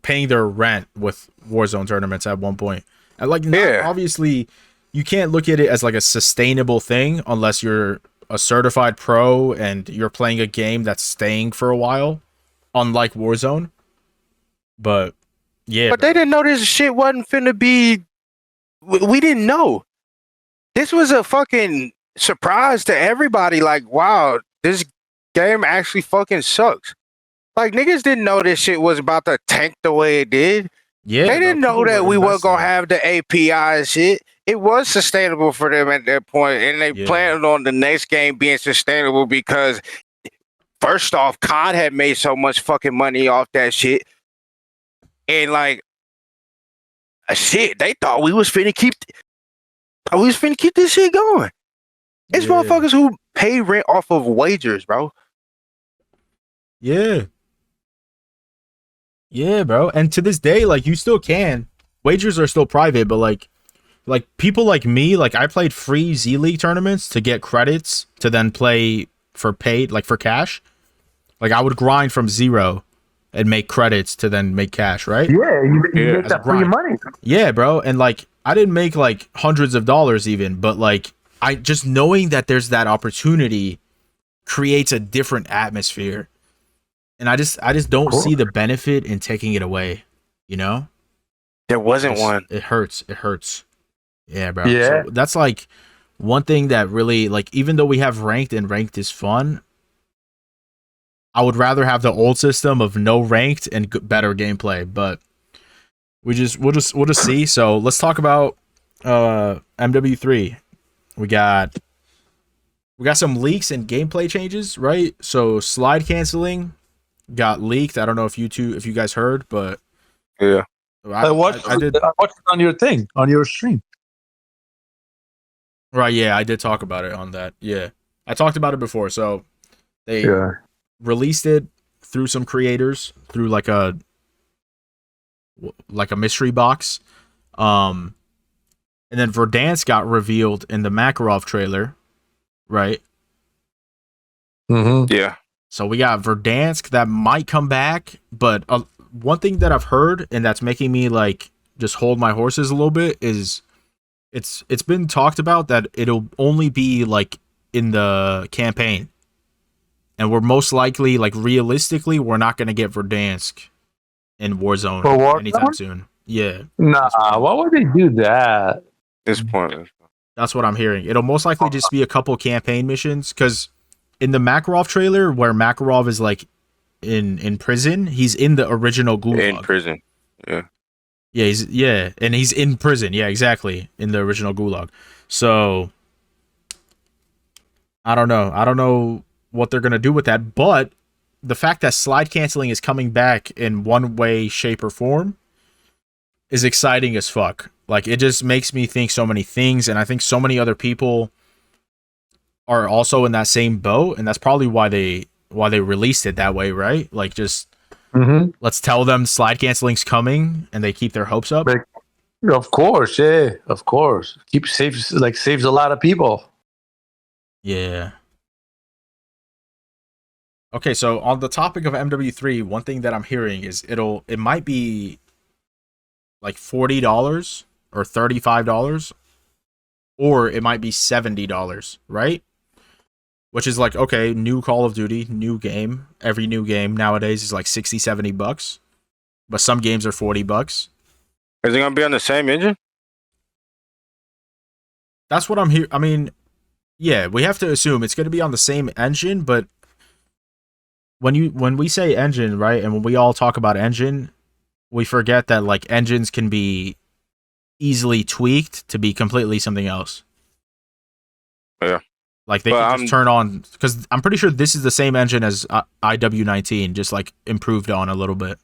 paying their rent with Warzone tournaments at one point. And like obviously you can't look at it as like a sustainable thing unless you're a certified pro and you're playing a game that's staying for a while, unlike Warzone. But yeah, but they didn't know this shit wasn't finna be. We didn't know. This was a fucking surprise to everybody. Like, wow, this game actually fucking sucks. Like, niggas didn't know this shit was about to tank the way it did. Yeah, they didn't know that we weren't gonna have the API and shit. It was sustainable for them at that point, and they planned on the next game being sustainable because, first off, CoD had made so much fucking money off that shit, and like, shit, they thought we was finna keep this shit going. It's motherfuckers who pay rent off of wagers, bro. Yeah. Yeah, bro. And to this day, like, you still can. Wagers are still private, but like people like me, like I played free Z League tournaments to get credits to then play for paid, like for cash. Like I would grind from zero and make credits to then make cash, right? Yeah, you make that for your money. Yeah, bro. And like I didn't make like hundreds of dollars even, but like I just knowing that there's that opportunity creates a different atmosphere. And I just don't see the benefit in taking it away, you know? There wasn't one. It hurts. Yeah, bro. Yeah. So that's like one thing that really, like, even though we have ranked and ranked is fun, I would rather have the old system of no ranked and better gameplay. But we'll just see. So let's talk about MW3. We got some leaks and gameplay changes, right? So slide canceling got leaked. I don't know if you guys heard, but yeah, I watched it on your thing, on your stream. Right, yeah, I did talk about it on that. Yeah. I talked about it before. So they released it through some creators, through like a mystery box. And then Verdansk got revealed in the Makarov trailer, right? Mm-hmm. Yeah. So we got Verdansk that might come back, but one thing that I've heard and that's making me like just hold my horses a little bit is it's been talked about that it'll only be like in the campaign. And we're most likely, like realistically, we're not going to get Verdansk in Warzone anytime soon. Yeah. Nah, why would they do that? This point. That's what I'm hearing. It'll most likely just be a couple campaign missions, because in the Makarov trailer, where Makarov is like in prison, he's in the original Gulag. In prison. Yeah. Yeah, and he's in prison. Yeah, exactly. In the original Gulag. So I don't know what they're gonna do with that, but the fact that slide canceling is coming back in one way, shape, or form is exciting as fuck. Like, it just makes me think so many things, and I think so many other people are also in that same boat, and that's probably why they released it that way, right? Like, just let's tell them slide canceling's coming, and they keep their hopes up. Of course, yeah, of course. Saves a lot of people. Yeah. Okay, so on the topic of MW3, one thing that I'm hearing is it might be like $40 or $35, or it might be $70, right? Which is like, okay, new Call of Duty, new game. Every new game nowadays is like $60-$70, but some games are $40. Is it gonna be on the same engine? That's what I'm here. I mean, yeah, we have to assume it's going to be on the same engine, but when we say engine, right, and when we all talk about engine, we forget that like engines can be easily tweaked to be completely something else. Yeah. Like they can just turn on, because I'm pretty sure this is the same engine as IW19, just like improved on a little bit.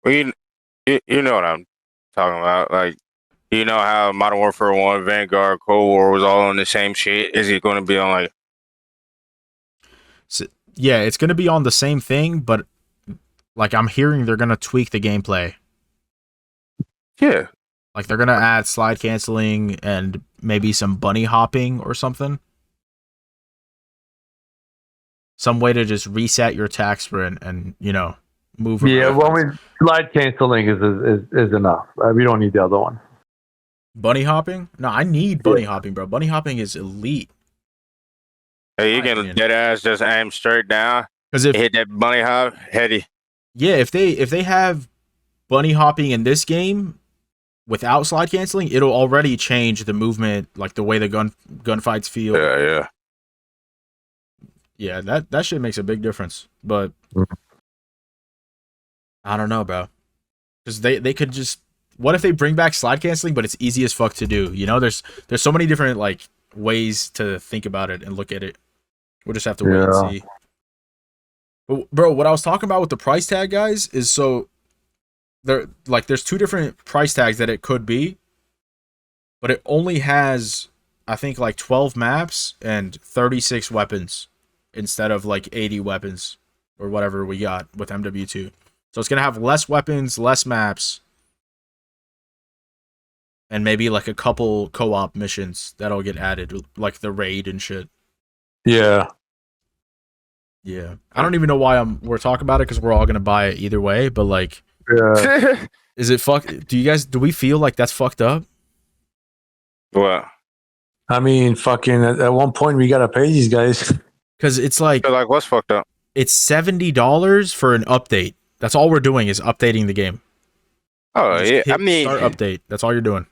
Well, you know what I'm talking about. Like, you know how Modern Warfare 1, Vanguard, Cold War was all on the same shit? Is it going to be on like... So, yeah, it's going to be on the same thing, but like I'm hearing they're going to tweak the gameplay. Yeah. Like they're going to add slide canceling and maybe some bunny hopping or something. Some way to just reset your attack sprint and, you know, move around. Yeah, well, slide canceling is enough. We don't need the other one. Bunny hopping? No, I need bunny hopping, bro. Bunny hopping is elite. Hey, you can dead ass just aim straight down. Because if hit that bunny hop, heady. Yeah, if they have bunny hopping in this game without slide canceling, it'll already change the movement, like the way the gunfights feel. Yeah. Yeah, that shit makes a big difference. But I don't know, bro. Because they could just... What if they bring back slide canceling, but it's easy as fuck to do? You know, there's so many different like ways to think about it and look at it. We'll just have to wait and see. But, bro, what I was talking about with the price tag, guys, is so there's two different price tags that it could be, but it only has, I think, like 12 maps and 36 weapons instead of like 80 weapons or whatever we got with MW2. So it's gonna have less weapons, less maps, and maybe like a couple co-op missions that'll get added, like the raid and shit. Yeah. I don't even know why we're talking about it, because we're all gonna buy it either way. But like, is it fuck? Do we feel like that's fucked up? What? I mean, fucking at one point we gotta pay these guys. Because it's like what's fucked up? It's $70 for an update. That's all we're doing is updating the game. Oh yeah, I mean, start update. That's all you're doing.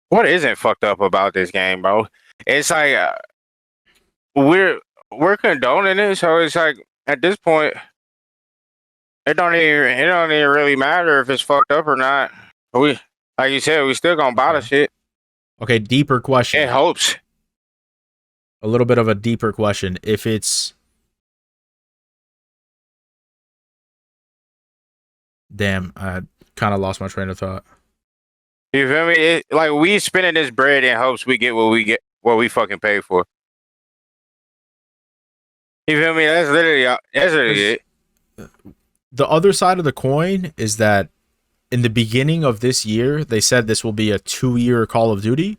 what isn't fucked up about this game, bro? It's like we're condoning it, so it's like at this point, it don't even really matter if it's fucked up or not. We, like you said, we still gonna buy the shit. Okay, deeper question. It hopes. A little bit of a deeper question. If it's damn, I kind of lost my train of thought. You feel me? Like we spending this bread in hopes we get what we fucking pay for. You feel me? That's literally it. The other side of the coin is that in the beginning of this year, they said this will be a 2-year Call of Duty.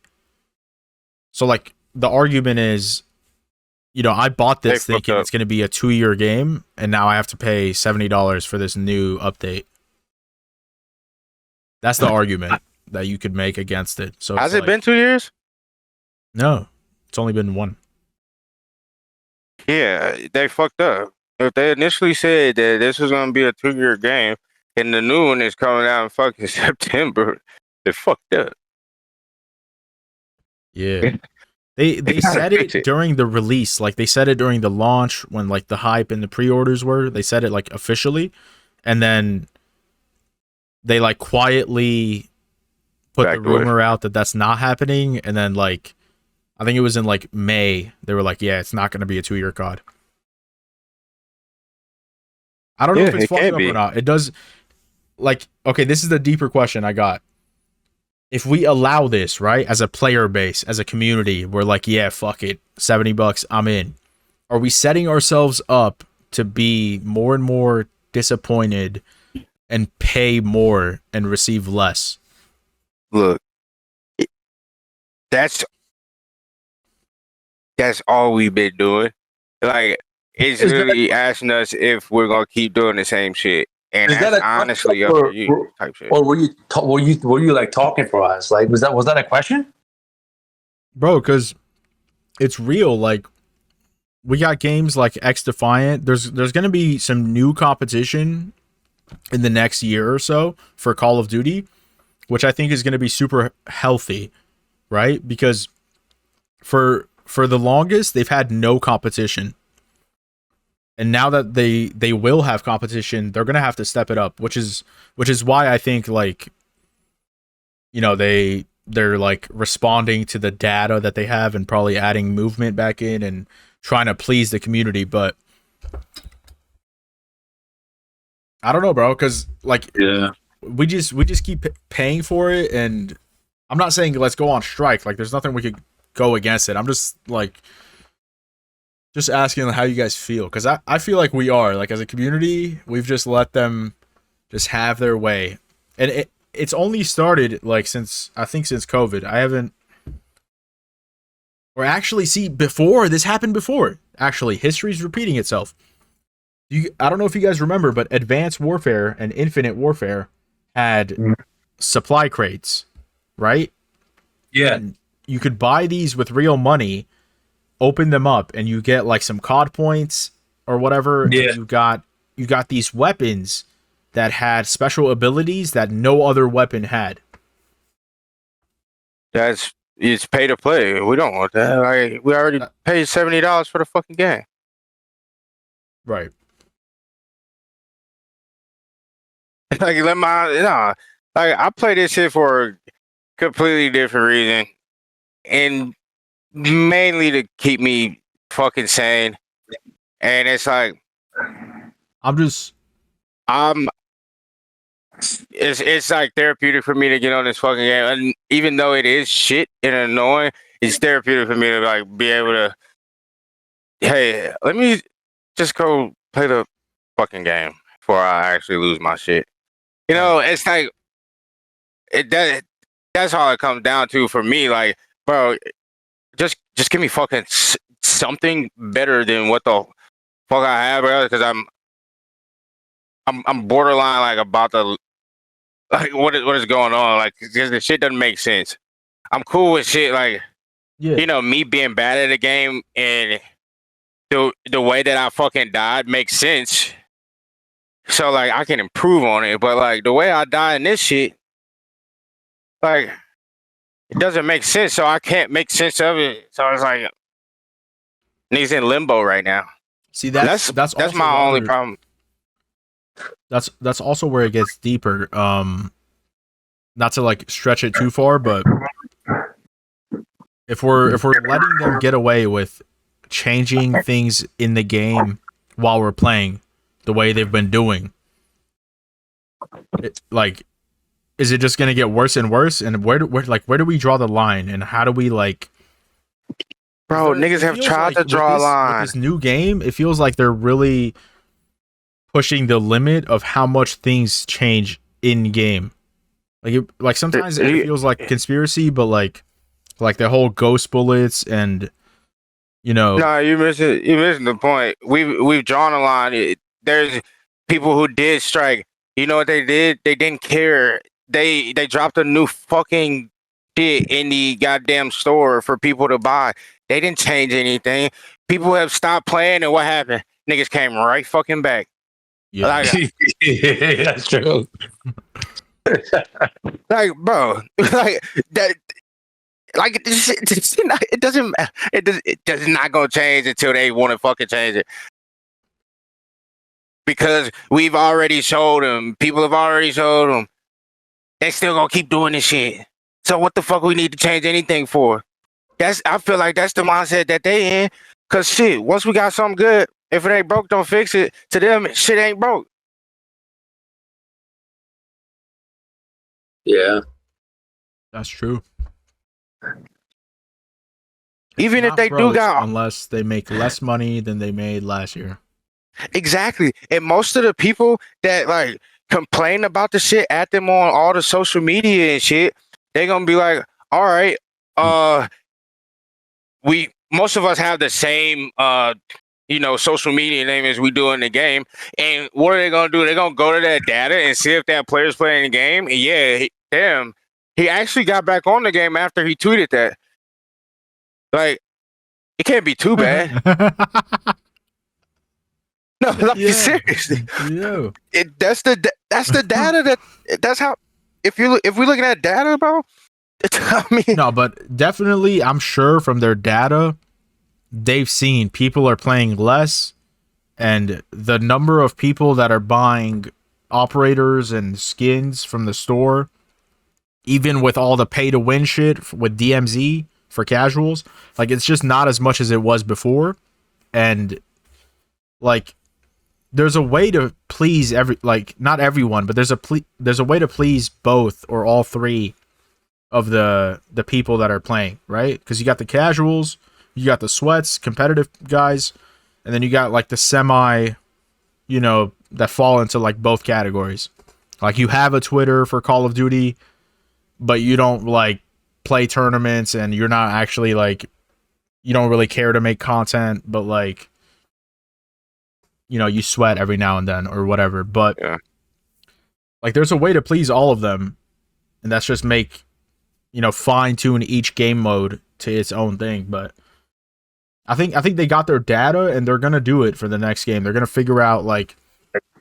So like the argument is, you know, I bought this thinking it's going to be a 2-year game, and now I have to pay $70 for this new update. That's the argument that you could make against it. So has it been 2 years? No, it's only been 1. Yeah, they fucked up. If they initially said that this was gonna be a 2-year game and the new one is coming out in fucking September, they fucked up. Yeah. They said it during the release, like they said it during the launch when like the hype and the pre-orders were. They said it like officially, and then they like quietly put the rumor out that that's not happening, and then like I think it was in like May they were like, yeah, it's not going to be a 2-year COD. I don't know if it's fucked up or not. It does, like, okay, this is the deeper question I got. If we allow this, right, as a player base, as a community, we're like, yeah, fuck it, $70, I'm in. Are we setting ourselves up to be more and more disappointed and pay more and receive less? Look, that's all we've been doing. Like, it's really asking us if we're gonna keep doing the same shit, and that's honestly up to you. Type shit. Or were you like talking for us? Like, was that a question, bro? Because it's real. Like, we got games like X Defiant. There's gonna be some new competition in the next year or so for Call of Duty, which I think is gonna be super healthy, right? Because for the longest they've had no competition. And now that they will have competition, they're gonna have to step it up, which is why I think, like, you know, they're like responding to the data that they have and probably adding movement back in and trying to please the community. But I don't know, bro, because like, yeah, we just keep paying for it, and I'm not saying let's go on strike. Like, there's nothing we could go against it. I'm just like. Just asking how you guys feel, because I feel like we are, like, as a community, we've just let them just have their way, and it's only started like since COVID. I haven't, or actually, see, before this happened before. Actually, history's repeating itself. I don't know if you guys remember, but Advanced Warfare and Infinite Warfare had supply crates, right? Yeah, and you could buy these with real money. Open them up and you get like some COD points or whatever. Yeah. And you got these weapons that had special abilities that no other weapon had. It's pay to play. We don't want that. Like, we already paid $70 for the fucking game. Right. Like, I play this shit for a completely different reason, and mainly to keep me fucking sane. And it's like, it's like therapeutic for me to get on this fucking game, and even though it is shit and annoying, it's therapeutic for me to like be able to, hey, let me just go play the fucking game before I actually lose my shit. You know, it's like that's all it comes down to for me. Like, bro, just give me fucking something better than what the fuck I have, bro. Because I'm borderline like about to, like, what is going on? Like, because the shit doesn't make sense. I'm cool with shit like, you know, me being bad at the game and the way that I fucking died makes sense. So like I can improve on it, but like the way I die in this shit, like it doesn't make sense, so I can't make sense of it. So I was like, he's in limbo right now. See, that's my only problem. That's also where it gets deeper. Not to like stretch it too far, but if we're letting them get away with changing things in the game while we're playing the way they've been doing, is it just gonna get worse and worse? And where do we draw the line? And how do we like? Bro, niggas have tried to draw a line. With this new game, it feels like they're really pushing the limit of how much things change in game. Like sometimes it feels like conspiracy, but like the whole ghost bullets and No, you're missing the point. We've drawn a line. There's people who did strike. You know what they did? They didn't care. They dropped a new fucking shit in the goddamn store for people to buy. They didn't change anything. People have stopped playing, and what happened? Niggas came right fucking back. Yeah, that's true. Like, bro, like that. Like it doesn't. It does not gonna change until they want to fucking change it. Because we've already showed them. People have already showed them. They still gonna keep doing this shit. So what the fuck we need to change anything for? I feel like that's the mindset that they in. Cause shit, once we got something good, if it ain't broke, don't fix it. To them, shit ain't broke. Yeah, that's true. Even if they do got, unless they make less money than they made last year. Exactly. And most of the people that like complain about the shit at them on all the social media and shit, they're gonna be like, all right, most of us have the same social media name as we do in the game. And what are they gonna do? They're gonna go to that data and see if that player's playing the game. And yeah, he actually got back on the game after he tweeted that. Like, it can't be too bad. No, like, seriously. Yeah. That's the data that's how. If we're looking at data, bro. I mean, no, but definitely, I'm sure from their data, they've seen people are playing less, and the number of people that are buying operators and skins from the store, even with all the pay to win shit with DMZ for casuals, like it's just not as much as it was before, and like there's a way to please not everyone, but there's a way to please both or all three of the people that are playing, right? Because you got the casuals, you got the sweats, competitive guys, and then you got like the semi, that fall into like both categories. Like you have a Twitter for Call of Duty, but you don't like play tournaments, and you're not actually like, you don't really care to make content, but like, you sweat every now and then or whatever. But like there's a way to please all of them, and that's just make, fine tune each game mode to its own thing. But I think they got their data, and they're gonna do it for the next game. They're gonna figure out like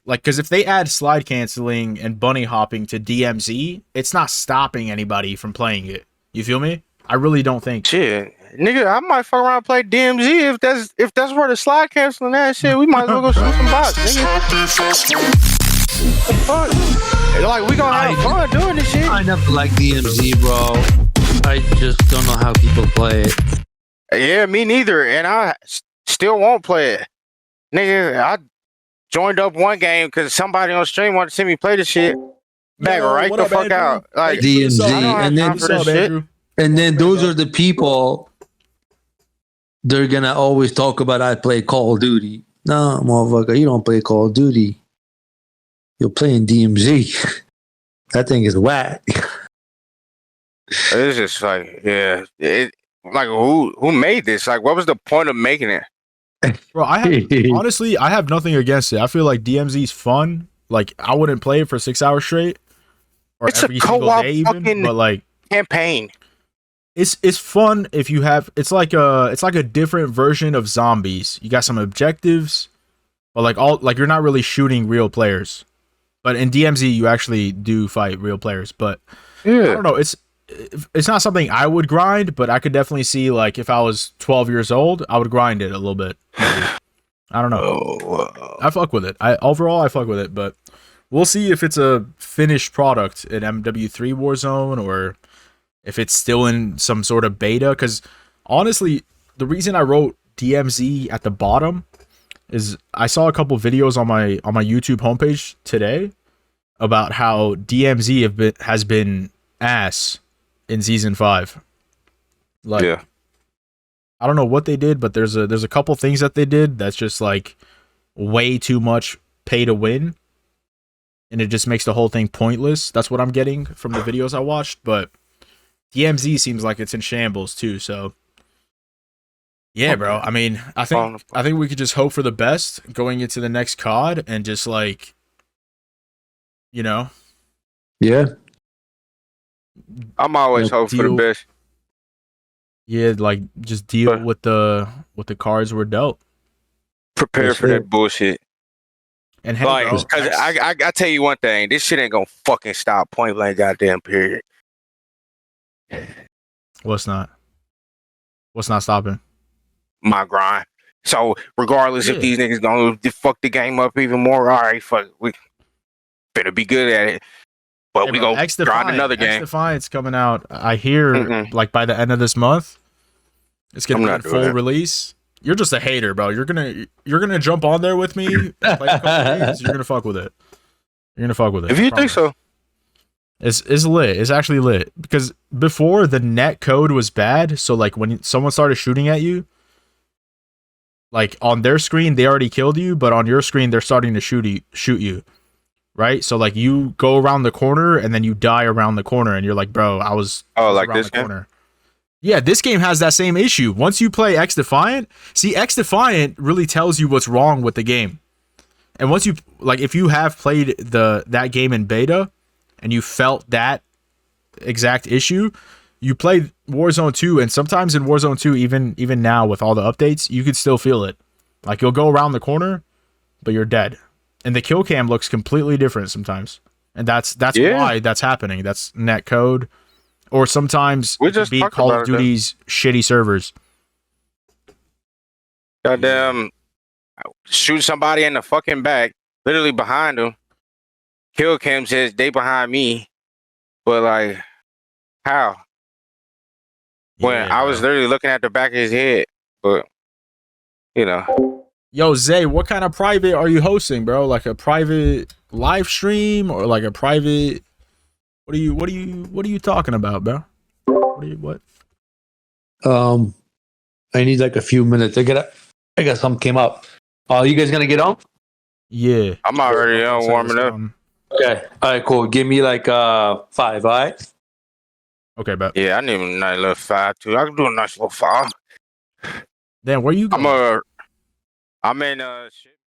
because if they add slide canceling and bunny hopping to DMZ, it's not stopping anybody from playing it. You feel me? I really don't think. Shit, nigga, I might fuck around and play DMZ if that's where the slide canceling that shit. We might as well go shoot some bots, nigga. Fuck. Like we gonna have fun doing this shit. I never like DMZ, bro. I just don't know how people play it. Yeah, me neither, and I still won't play it, nigga. I joined up one game because somebody on stream wanted to see me play the shit. Back right the fuck out, like DMZ, and then those are the people. They're gonna always talk about I play Call of Duty. No, motherfucker, you don't play Call of Duty. You're playing DMZ. That thing is whack. It's just like, like who made this? Like, what was the point of making it? Bro, honestly, I have nothing against it. I feel like DMZ's fun. Like, I wouldn't play it for 6 hours straight, or it's every a single co-op day even. But like, campaign. It's fun if you have. It's like a different version of zombies. You got some objectives, but like you're not really shooting real players. But in DMZ, you actually do fight real players. But I don't know. it's not something I would grind, but I could definitely see like if I was 12 years old, I would grind it a little bit. Maybe. I don't know. I fuck with it. Overall I fuck with it, but we'll see if it's a finished product in MW3 Warzone or if it's still in some sort of beta. Because honestly, the reason I wrote DMZ at the bottom is I saw a couple videos on my YouTube homepage today about how DMZ has been ass in season 5. Like, yeah. I don't know what they did, but there's a couple things that they did that's just like way too much pay to win, and it just makes the whole thing pointless. That's what I'm getting from the videos I watched. But DMZ seems like it's in shambles too. So yeah, bro. I mean, I think we could just hope for the best going into the next COD and just like, you know, yeah. I'm always hoping for the best. Yeah, like just deal with the cards we're dealt. Prepare for that bullshit. And hey, like, because I tell you one thing, this shit ain't gonna fucking stop point blank goddamn period. What's not stopping? My grind. So regardless if these niggas gonna fuck the game up even more, all right, fuck, we better be good at it. But we gonna grind another game. X-Defiant's coming out. I hear like by the end of this month, it's gonna be in full release. You're just a hater, bro. You're gonna jump on there with me, play a couple games, you're gonna fuck with it. You're gonna fuck with it. If you think so. It's lit. It's actually lit. Because before the net code was bad, so like when someone started shooting at you, like on their screen they already killed you, but on your screen they're starting to shoot you. Right? So like you go around the corner and then you die around the corner and you're like, bro, I was like around this the game? corner. Yeah, this game has that same issue. Once you play X-Defiant, see, X-Defiant really tells you what's wrong with the game. And once you, like, if you have played that game in beta, and you felt that exact issue, you play Warzone 2, and sometimes in Warzone 2, even now with all the updates, you could still feel it. Like, you'll go around the corner, but you're dead. And the kill cam looks completely different sometimes. And that's why that's happening. That's net code. Or sometimes we just be Call of Duty's shitty servers. Goddamn, shoot somebody in the fucking back, literally behind them. Kill cam says they behind me, but like, how? When I was literally looking at the back of his head, but you know. Yo, Zay, what kind of private are you hosting, bro? Like a private live stream or like a private? What are you talking about, bro? What? I need like a few minutes. I got something came up. You guys gonna get on? Yeah. I'm already on warming up. Okay. All right, cool. Give me like 5, all right? Okay, bet. Yeah, I need a nice little 5 too. I can do a nice little 5. Then where you going? I'm in